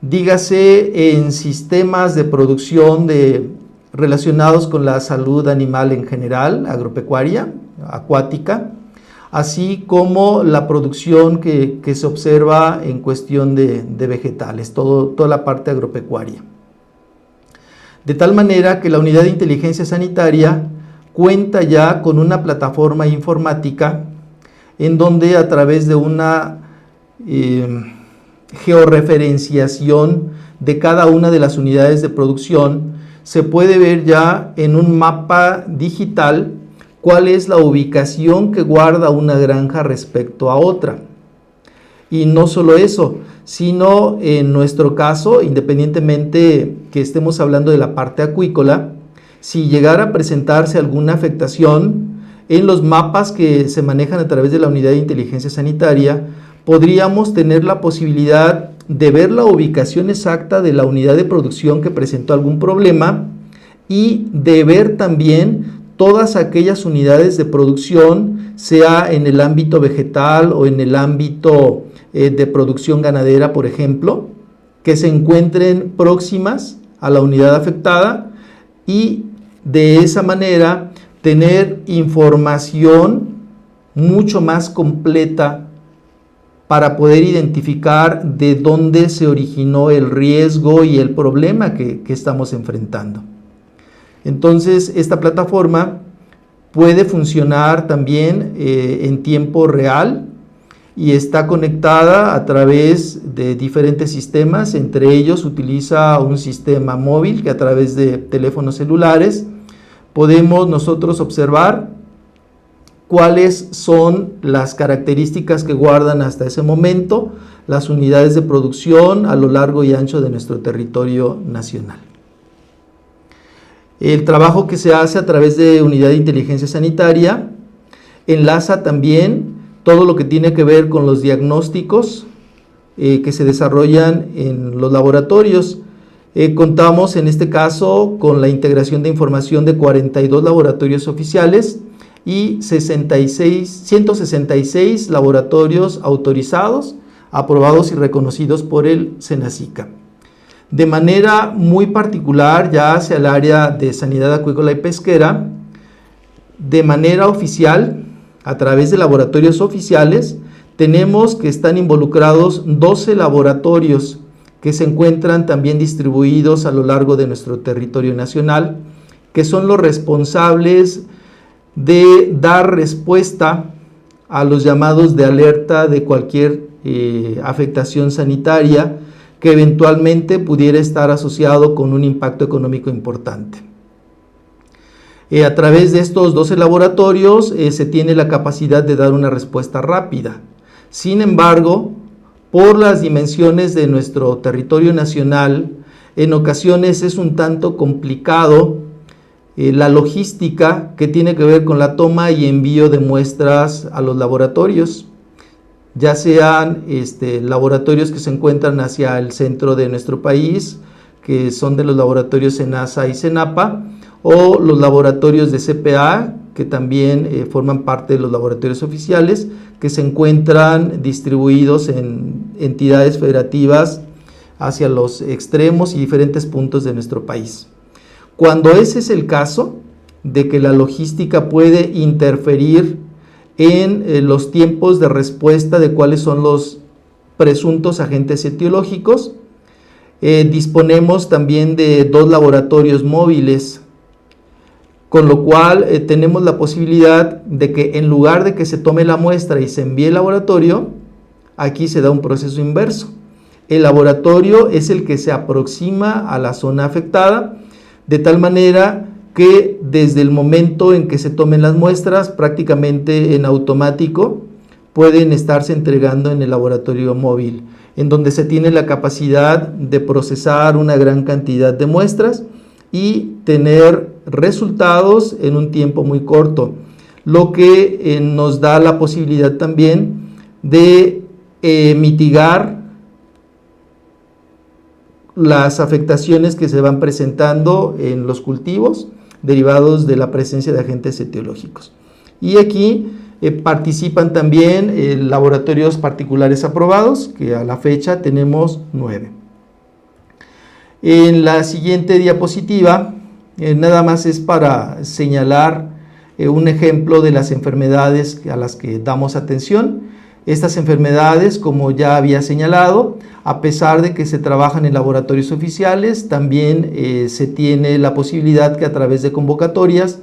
Dígase en sistemas de producción relacionados con la salud animal en general, agropecuaria, acuática, así como la producción que se observa en cuestión de vegetales, toda la parte agropecuaria. De tal manera que la Unidad de Inteligencia Sanitaria cuenta ya con una plataforma informática en donde a través de una georreferenciación de cada una de las unidades de producción se puede ver ya en un mapa digital cuál es la ubicación que guarda una granja respecto a otra. Y no solo eso, sino en nuestro caso, independientemente que estemos hablando de la parte acuícola, si llegara a presentarse alguna afectación en los mapas que se manejan a través de la Unidad de Inteligencia Sanitaria, podríamos tener la posibilidad de ver la ubicación exacta de la unidad de producción que presentó algún problema y de ver también todas aquellas unidades de producción, sea en el ámbito vegetal o en el ámbito de producción ganadera, por ejemplo, que se encuentren próximas a la unidad afectada y de esa manera tener información mucho más completa para poder identificar de dónde se originó el riesgo y el problema que estamos enfrentando. Entonces, esta plataforma puede funcionar también en tiempo real y está conectada a través de diferentes sistemas. Entre ellos utiliza un sistema móvil que a través de teléfonos celulares podemos nosotros observar cuáles son las características que guardan hasta ese momento las unidades de producción a lo largo y ancho de nuestro territorio nacional. El trabajo que se hace a través de Unidad de Inteligencia Sanitaria enlaza también todo lo que tiene que ver con los diagnósticos que se desarrollan en los laboratorios. Contamos en este caso con la integración de información de 42 laboratorios oficiales y 166 laboratorios autorizados, aprobados y reconocidos por el SENASICA. De manera muy particular, ya hacia el área de sanidad acuícola y pesquera, de manera oficial, a través de laboratorios oficiales, tenemos que están involucrados 12 laboratorios que se encuentran también distribuidos a lo largo de nuestro territorio nacional, que son los responsables de dar respuesta a los llamados de alerta de cualquier afectación sanitaria que eventualmente pudiera estar asociado con un impacto económico importante. A través de estos 12 laboratorios se tiene la capacidad de dar una respuesta rápida. Sin embargo, por las dimensiones de nuestro territorio nacional, en ocasiones es un tanto complicado la logística que tiene que ver con la toma y envío de muestras a los laboratorios, ya sean laboratorios que se encuentran hacia el centro de nuestro país, que son de los laboratorios SENASA y SENAPA, o los laboratorios de CPA, que también forman parte de los laboratorios oficiales, que se encuentran distribuidos en entidades federativas hacia los extremos y diferentes puntos de nuestro país. Cuando ese es el caso, de que la logística puede interferir en los tiempos de respuesta de cuáles son los presuntos agentes etiológicos, disponemos también de 2 laboratorios móviles, con lo cual tenemos la posibilidad de que en lugar de que se tome la muestra y se envíe al laboratorio, aquí se da un proceso inverso. El laboratorio es el que se aproxima a la zona afectada, de tal manera que desde el momento en que se tomen las muestras, prácticamente en automático, pueden estarse entregando en el laboratorio móvil, en donde se tiene la capacidad de procesar una gran cantidad de muestras y tener resultados en un tiempo muy corto, lo que nos da la posibilidad también de mitigar las afectaciones que se van presentando en los cultivos derivados de la presencia de agentes etiológicos. Y aquí participan también laboratorios particulares aprobados, que a la fecha tenemos 9. En la siguiente diapositiva, nada más es para señalar un ejemplo de las enfermedades a las que damos atención. Estas enfermedades, como ya había señalado, a pesar de que se trabajan en laboratorios oficiales, también se tiene la posibilidad que a través de convocatorias,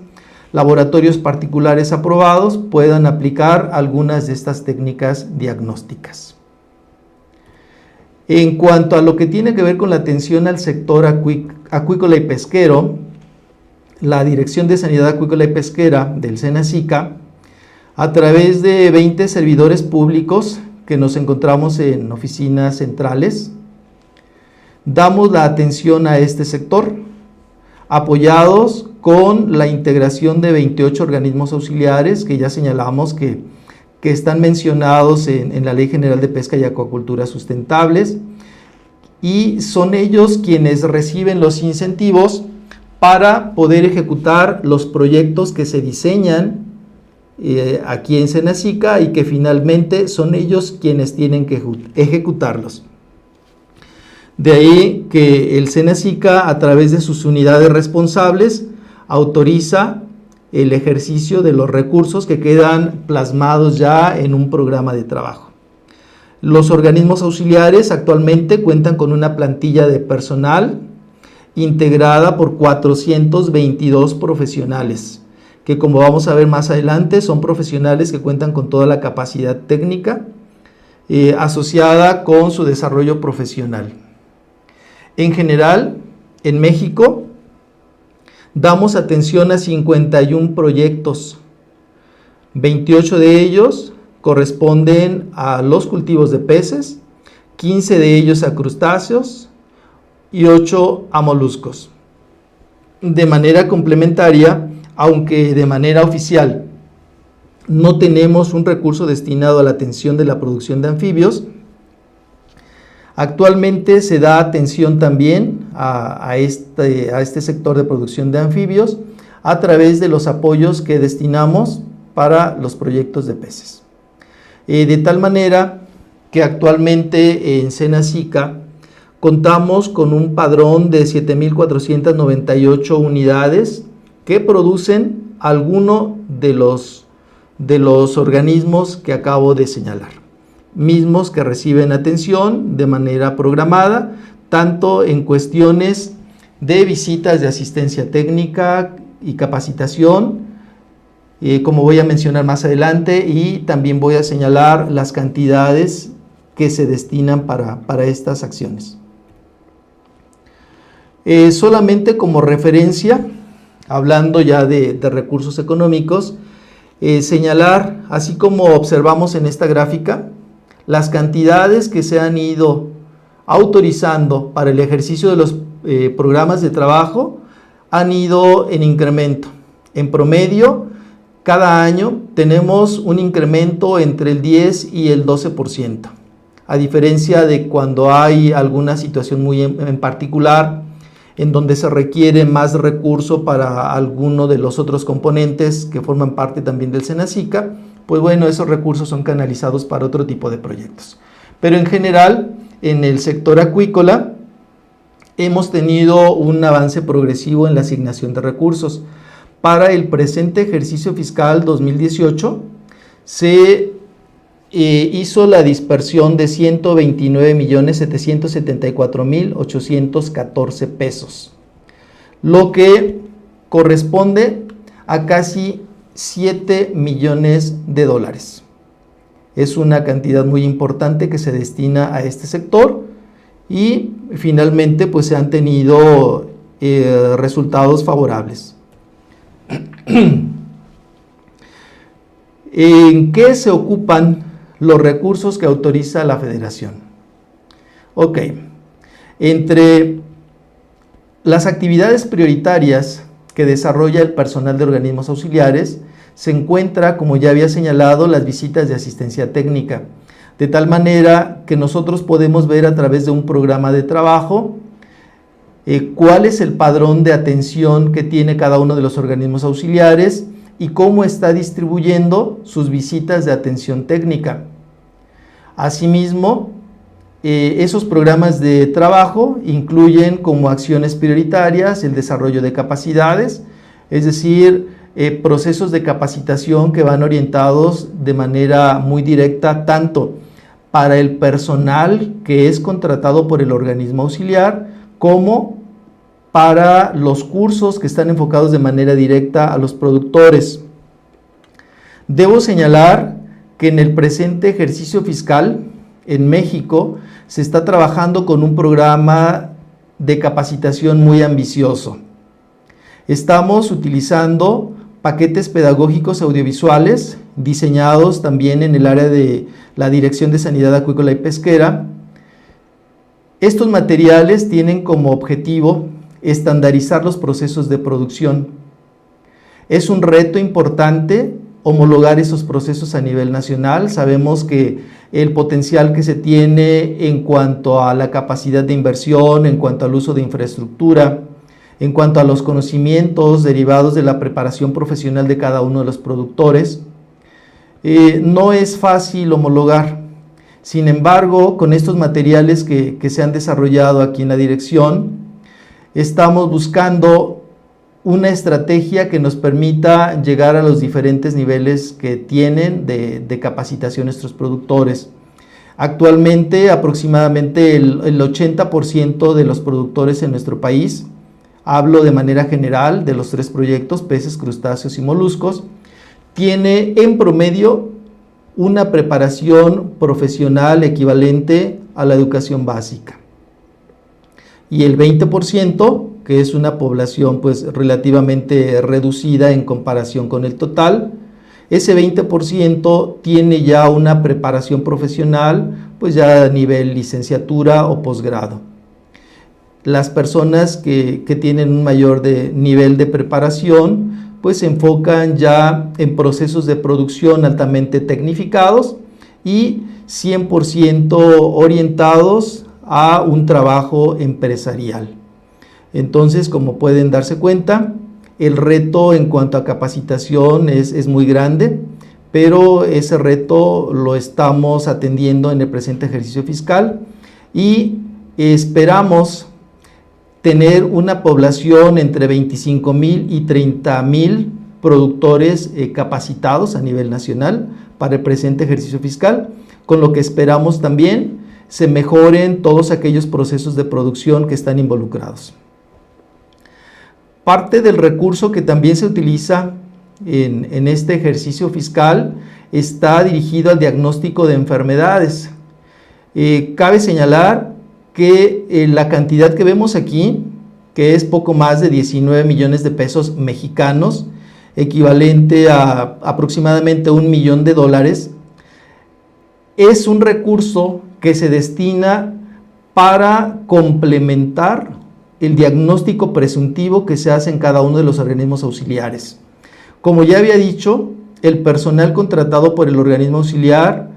laboratorios particulares aprobados puedan aplicar algunas de estas técnicas diagnósticas. En cuanto a lo que tiene que ver con la atención al sector acuícola y pesquero, la Dirección de Sanidad Acuícola y Pesquera del SENASICA, a través de 20 servidores públicos que nos encontramos en oficinas centrales, damos la atención a este sector, apoyados con la integración de 28 organismos auxiliares que ya señalamos que están mencionados en la Ley General de Pesca y Acuacultura Sustentables, y son ellos quienes reciben los incentivos para poder ejecutar los proyectos que se diseñan aquí en SENASICA y que finalmente son ellos quienes tienen que ejecutarlos. De ahí que el SENASICA, a través de sus unidades responsables, autoriza el ejercicio de los recursos que quedan plasmados ya en un programa de trabajo. Los organismos auxiliares actualmente cuentan con una plantilla de personal integrada por 422 profesionales, que como vamos a ver más adelante son profesionales que cuentan con toda la capacidad técnica asociada con su desarrollo profesional. En general, en México, damos atención a 51 proyectos, 28 de ellos corresponden a los cultivos de peces, 15 de ellos a crustáceos y 8 a moluscos. De manera complementaria, aunque de manera oficial no tenemos un recurso destinado a la atención de la producción de anfibios, actualmente se da atención también a este sector de producción de anfibios a través de los apoyos que destinamos para los proyectos de peces. De tal manera que actualmente en SENASICA contamos con un padrón de 7,498 unidades que producen alguno de los organismos que acabo de señalar. mismos que reciben atención de manera programada, tanto en cuestiones de visitas de asistencia técnica y capacitación, como voy a mencionar más adelante, y también voy a señalar las cantidades que se destinan para estas acciones. Solamente como referencia, hablando ya de recursos económicos, señalar, así como observamos en esta gráfica, las cantidades que se han ido autorizando para el ejercicio de los programas de trabajo han ido en incremento. En promedio, cada año tenemos un incremento entre el 10 y el 12%, a diferencia de cuando hay alguna situación muy en particular en donde se requiere más recurso para alguno de los otros componentes que forman parte también del SENACICA, pues bueno, esos recursos son canalizados para otro tipo de proyectos. Pero en general, en el sector acuícola, hemos tenido un avance progresivo en la asignación de recursos. Para el presente ejercicio fiscal 2018, se hizo la dispersión de 129.774.814 pesos, lo que corresponde a casi 7 millones de dólares. Es una cantidad muy importante que se destina a este sector y finalmente pues se han tenido resultados favorables. ¿En qué se ocupan los recursos que autoriza la Federación? Ok, entre las actividades prioritarias que desarrolla el personal de organismos auxiliares se encuentra, como ya había señalado, las visitas de asistencia técnica, de tal manera que nosotros podemos ver a través de un programa de trabajo cuál es el padrón de atención que tiene cada uno de los organismos auxiliares y cómo está distribuyendo sus visitas de atención técnica. Asimismo, esos programas de trabajo incluyen como acciones prioritarias el desarrollo de capacidades, es decir, procesos de capacitación que van orientados de manera muy directa tanto para el personal que es contratado por el organismo auxiliar como para los cursos que están enfocados de manera directa a los productores. Debo señalar que en el presente ejercicio fiscal en México se está trabajando con un programa de capacitación muy ambicioso. Estamos utilizando paquetes pedagógicos audiovisuales diseñados también en el área de la Dirección de Sanidad Acuícola y Pesquera. Estos materiales tienen como objetivo estandarizar los procesos de producción. Es un reto importante homologar esos procesos a nivel nacional. Sabemos que el potencial que se tiene en cuanto a la capacidad de inversión, en cuanto al uso de infraestructura, en cuanto a los conocimientos derivados de la preparación profesional de cada uno de los productores, no es fácil homologar. Sin embargo, con estos materiales que se han desarrollado aquí en la dirección, estamos buscando una estrategia que nos permita llegar a los diferentes niveles que tienen de capacitación nuestros productores. Actualmente, aproximadamente el 80% de los productores en nuestro país, hablo de manera general de los 3 proyectos, peces, crustáceos y moluscos, tiene en promedio una preparación profesional equivalente a la educación básica. Y el 20%, que es una población pues relativamente reducida en comparación con el total, ese 20% tiene ya una preparación profesional pues ya a nivel licenciatura o posgrado. Las personas que tienen un mayor nivel de preparación pues se enfocan ya en procesos de producción altamente tecnificados y 100% orientados a un trabajo empresarial. Entonces, como pueden darse cuenta, el reto en cuanto a capacitación es muy grande, pero ese reto lo estamos atendiendo en el presente ejercicio fiscal y esperamos tener una población entre 25,000 y 30,000 productores capacitados a nivel nacional para el presente ejercicio fiscal, con lo que esperamos también se mejoren todos aquellos procesos de producción que están involucrados. Parte del recurso que también se utiliza en este ejercicio fiscal está dirigido al diagnóstico de enfermedades. Cabe señalar que la cantidad que vemos aquí, que es poco más de 19 millones de pesos mexicanos, equivalente a aproximadamente $1 millón, es un recurso que se destina para complementar el diagnóstico presuntivo que se hace en cada uno de los organismos auxiliares. Como ya había dicho, el personal contratado por el organismo auxiliar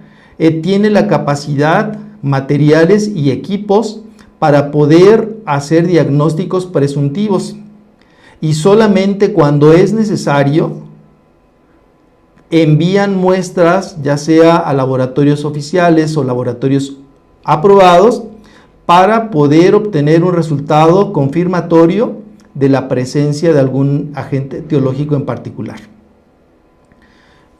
tiene la capacidad, materiales y equipos para poder hacer diagnósticos presuntivos, y solamente cuando es necesario envían muestras ya sea a laboratorios oficiales o laboratorios aprobados para poder obtener un resultado confirmatorio de la presencia de algún agente etiológico en particular.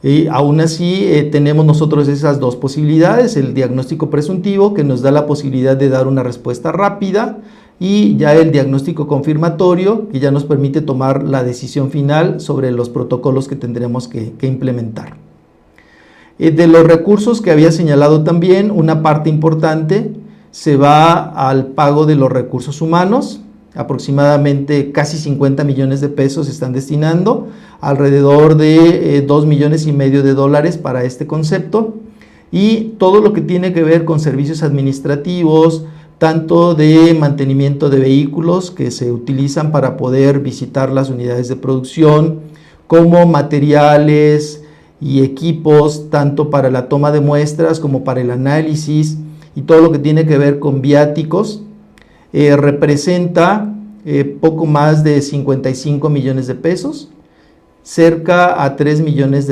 Y aún así tenemos nosotros esas dos posibilidades: el diagnóstico presuntivo, que nos da la posibilidad de dar una respuesta rápida, y ya el diagnóstico confirmatorio, que ya nos permite tomar la decisión final sobre los protocolos que tendremos que implementar. De los recursos que había señalado también, una parte importante se va al pago de los recursos humanos. Aproximadamente casi 50 millones de pesos se están destinando, alrededor de $2,5 millones para este concepto, y todo lo que tiene que ver con servicios administrativos, tanto de mantenimiento de vehículos que se utilizan para poder visitar las unidades de producción, como materiales y equipos, tanto para la toma de muestras como para el análisis, y todo lo que tiene que ver con viáticos, representa poco más de 55 millones de pesos, cerca a $3 millones,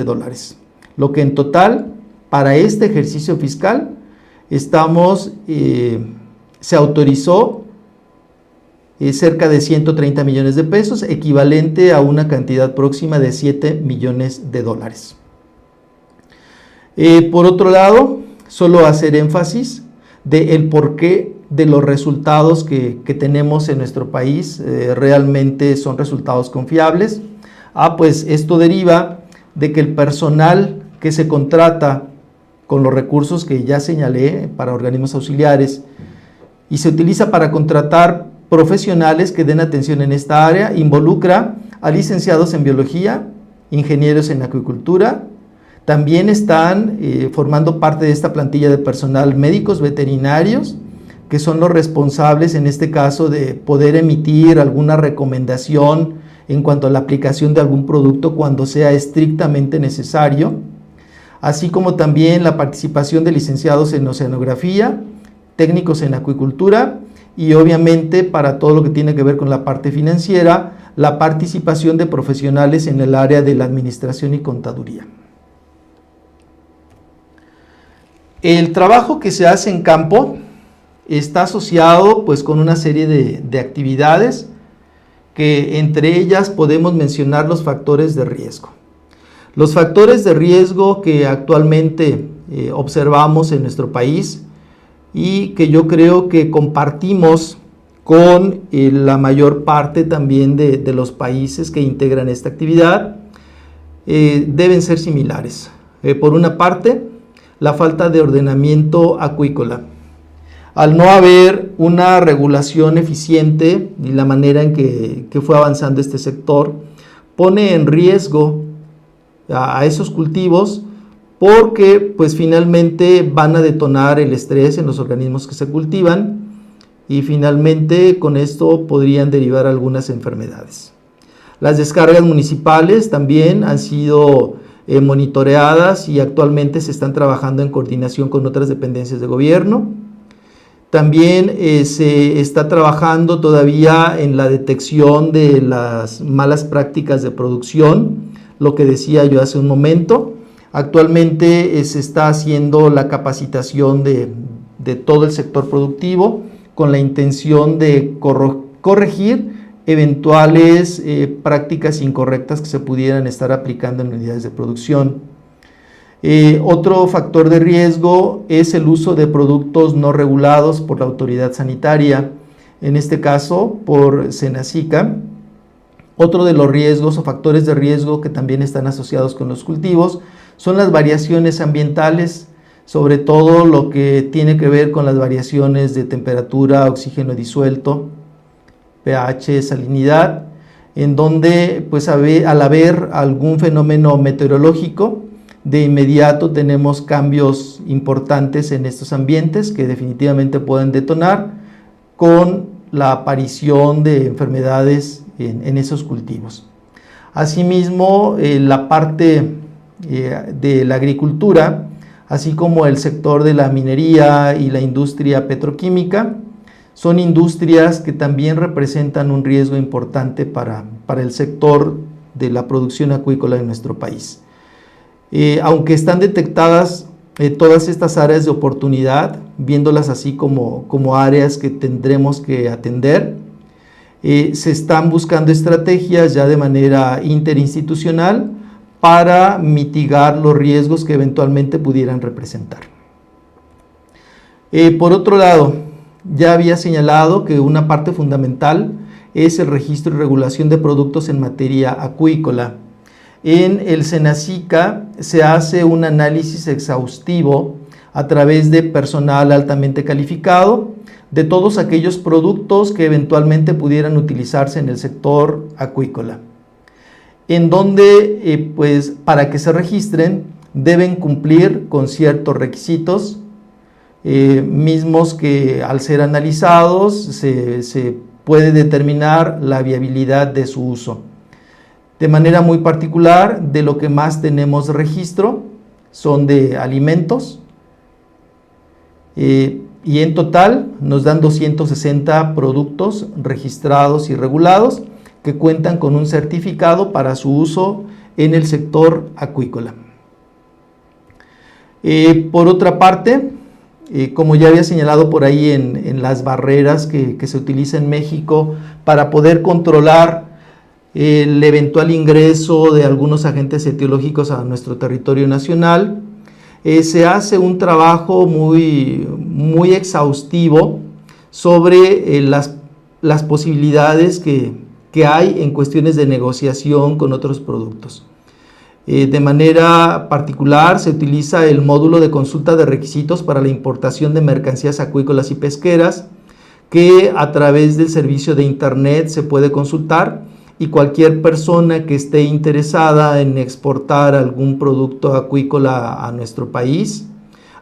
lo que en total para este ejercicio fiscal se autorizó cerca de 130 millones de pesos, equivalente a una cantidad próxima de $7 millones. Por otro lado, solo hacer énfasis del porqué de los resultados que tenemos en nuestro país. Realmente son resultados confiables. Pues esto deriva de que el personal que se contrata con los recursos que ya señalé para organismos auxiliares y se utiliza para contratar profesionales que den atención en esta área, involucra a licenciados en biología, ingenieros en acuicultura. También están formando parte de esta plantilla de personal médicos veterinarios, que son los responsables en este caso de poder emitir alguna recomendación en cuanto a la aplicación de algún producto cuando sea estrictamente necesario, así como también la participación de licenciados en oceanografía, técnicos en acuicultura, y obviamente para todo lo que tiene que ver con la parte financiera, la participación de profesionales en el área de la administración y contaduría. El trabajo que se hace en campo está asociado pues con una serie de actividades, que entre ellas podemos mencionar los factores de riesgo. Los factores de riesgo que actualmente observamos en nuestro país y que yo creo que compartimos con la mayor parte también de los países que integran esta actividad, deben ser similares. Por una parte, la falta de ordenamiento acuícola. Al no haber una regulación eficiente y la manera en que fue avanzando este sector, pone en riesgo a esos cultivos, porque pues finalmente van a detonar el estrés en los organismos que se cultivan, y finalmente con esto podrían derivar algunas enfermedades. Las descargas municipales también han sido monitoreadas y actualmente se están trabajando en coordinación con otras dependencias de gobierno. También se está trabajando todavía en la detección de las malas prácticas de producción, lo que decía yo hace un momento. Actualmente se está haciendo la capacitación de todo el sector productivo con la intención de corregir eventuales prácticas incorrectas que se pudieran estar aplicando en unidades de producción. Otro factor de riesgo es el uso de productos no regulados por la autoridad sanitaria, en este caso por Senacica. Otro de los riesgos o factores de riesgo que también están asociados con los cultivos son las variaciones ambientales, sobre todo lo que tiene que ver con las variaciones de temperatura, oxígeno disuelto, pH, salinidad, en donde pues al haber algún fenómeno meteorológico, de inmediato tenemos cambios importantes en estos ambientes que definitivamente pueden detonar con la aparición de enfermedades en esos cultivos. Asimismo, la parte de la agricultura, así como el sector de la minería y la industria petroquímica, son industrias que también representan un riesgo importante para el sector de la producción acuícola en nuestro país. Aunque están detectadas todas estas áreas de oportunidad, viéndolas así como áreas que tendremos que atender, se están buscando estrategias ya de manera interinstitucional para mitigar los riesgos que eventualmente pudieran representar. Por otro lado, ya había señalado que una parte fundamental es el registro y regulación de productos en materia acuícola. En el Senacica se hace un análisis exhaustivo a través de personal altamente calificado de todos aquellos productos que eventualmente pudieran utilizarse en el sector acuícola, en donde pues para que se registren deben cumplir con ciertos requisitos mismos que al ser analizados se puede determinar la viabilidad de su uso. De manera muy particular, de lo que más tenemos registro son de alimentos, y en total nos dan 260 productos registrados y regulados que cuentan con un certificado para su uso en el sector acuícola. Por otra parte, como ya había señalado por ahí en las barreras que se utilizan en México para poder controlar el eventual ingreso de algunos agentes etiológicos a nuestro territorio nacional, se hace un trabajo muy exhaustivo sobre las posibilidades que hay en cuestiones de negociación con otros productos. De manera particular se utiliza el módulo de consulta de requisitos para la importación de mercancías acuícolas y pesqueras, que a través del servicio de internet se puede consultar, y cualquier persona que esté interesada en exportar algún producto acuícola a nuestro país,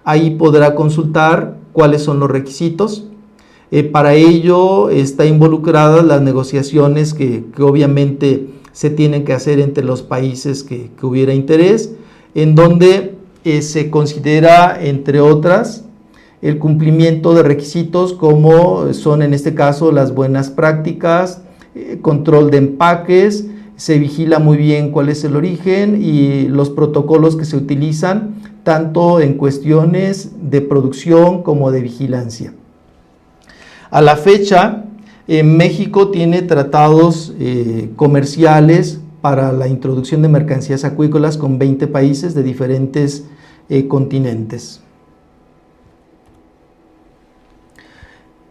ahí podrá consultar cuáles son los requisitos. Para ello está involucradas las negociaciones que obviamente se tienen que hacer entre los países que hubiera interés, en donde se considera, entre otras, el cumplimiento de requisitos como son en este caso las buenas prácticas, control de empaques, se vigila muy bien cuál es el origen y los protocolos que se utilizan tanto en cuestiones de producción como de vigilancia. A la fecha, México tiene tratados comerciales para la introducción de mercancías acuícolas con 20 países de diferentes continentes.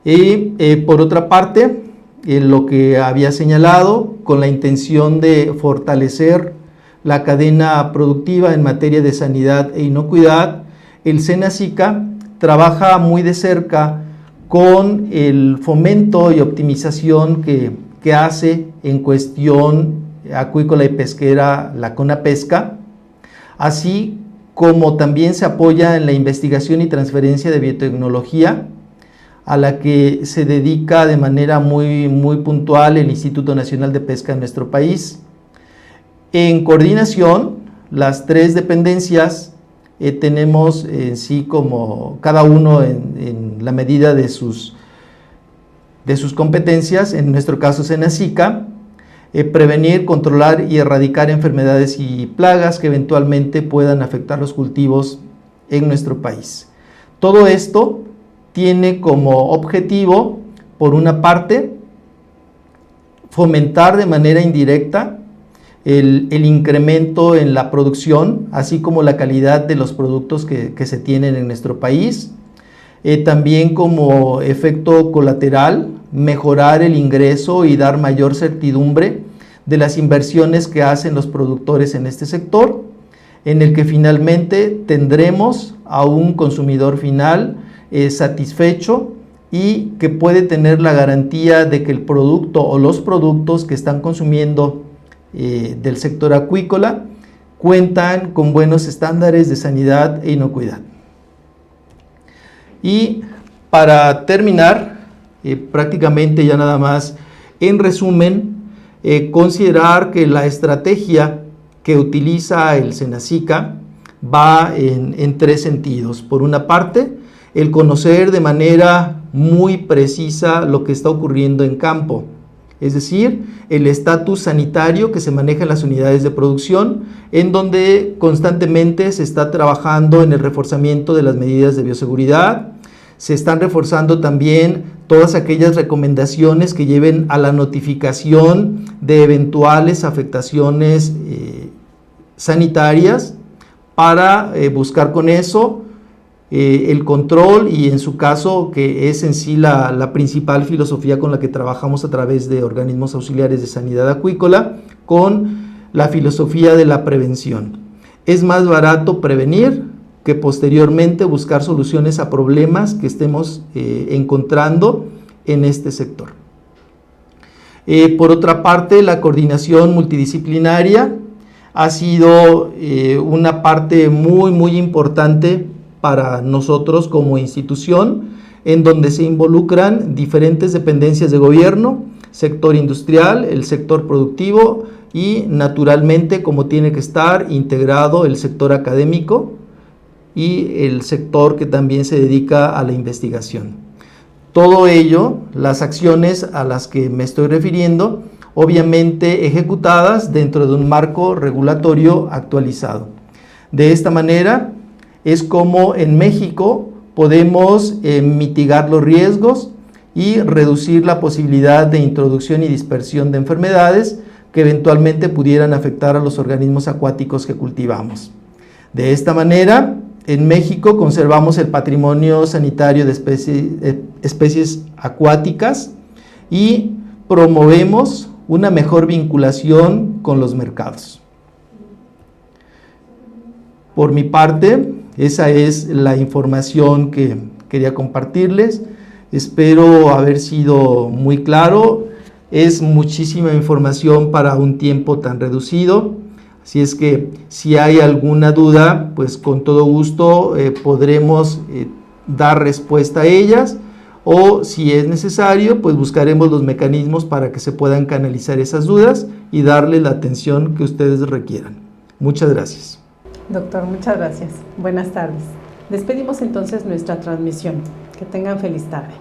Y por otra parte, lo que había señalado, con la intención de fortalecer la cadena productiva en materia de sanidad e inocuidad, el Senacica trabaja muy de cerca con el fomento y optimización que hace en cuestión acuícola y pesquera la CONAPESCA, así como también se apoya en la investigación y transferencia de biotecnología, a la que se dedica de manera muy puntual el Instituto Nacional de Pesca en nuestro país. En coordinación, las tres dependencias tenemos en sí como cada uno en la medida de sus competencias, en nuestro caso Senacica, prevenir, controlar y erradicar enfermedades y plagas que eventualmente puedan afectar los cultivos en nuestro país. Todo esto tiene como objetivo, por una parte, fomentar de manera indirecta el incremento en la producción, así como la calidad de los productos que se tienen en nuestro país. También como efecto colateral, mejorar el ingreso y dar mayor certidumbre de las inversiones que hacen los productores en este sector, en el que finalmente tendremos a un consumidor final satisfecho y que puede tener la garantía de que el producto o los productos que están consumiendo del sector acuícola cuentan con buenos estándares de sanidad e inocuidad. Y para terminar, prácticamente ya nada más, en resumen, considerar que la estrategia que utiliza el SENACICA va en tres sentidos. Por una parte, el conocer de manera muy precisa lo que está ocurriendo en campo, es decir, el estatus sanitario que se maneja en las unidades de producción, en donde constantemente se está trabajando en el reforzamiento de las medidas de bioseguridad. Se están reforzando también todas aquellas recomendaciones que lleven a la notificación de eventuales afectaciones sanitarias para buscar con eso el control y, en su caso, que es en sí la principal filosofía con la que trabajamos a través de organismos auxiliares de sanidad acuícola, con la filosofía de la prevención. Es más barato prevenir que posteriormente buscar soluciones a problemas que estemos encontrando en este sector. Por otra parte, la coordinación multidisciplinaria ha sido una parte muy importante para nosotros como institución, en donde se involucran diferentes dependencias de gobierno, sector industrial, el sector productivo y, naturalmente, como tiene que estar integrado, el sector académico y el sector que también se dedica a la investigación. Todo ello, las acciones a las que me estoy refiriendo, obviamente ejecutadas dentro de un marco regulatorio actualizado. De esta manera es como en México podemos mitigar los riesgos y reducir la posibilidad de introducción y dispersión de enfermedades que eventualmente pudieran afectar a los organismos acuáticos que cultivamos. De esta manera, en México conservamos el patrimonio sanitario de especies acuáticas y promovemos una mejor vinculación con los mercados. Por mi parte, esa es la información que quería compartirles. Espero haber sido muy claro. Es muchísima información para un tiempo tan reducido. Así es que si hay alguna duda, pues con todo gusto podremos dar respuesta a ellas, o si es necesario, pues buscaremos los mecanismos para que se puedan canalizar esas dudas y darle la atención que ustedes requieran. Muchas gracias. Doctor, muchas gracias. Buenas tardes. Despedimos entonces nuestra transmisión. Que tengan feliz tarde.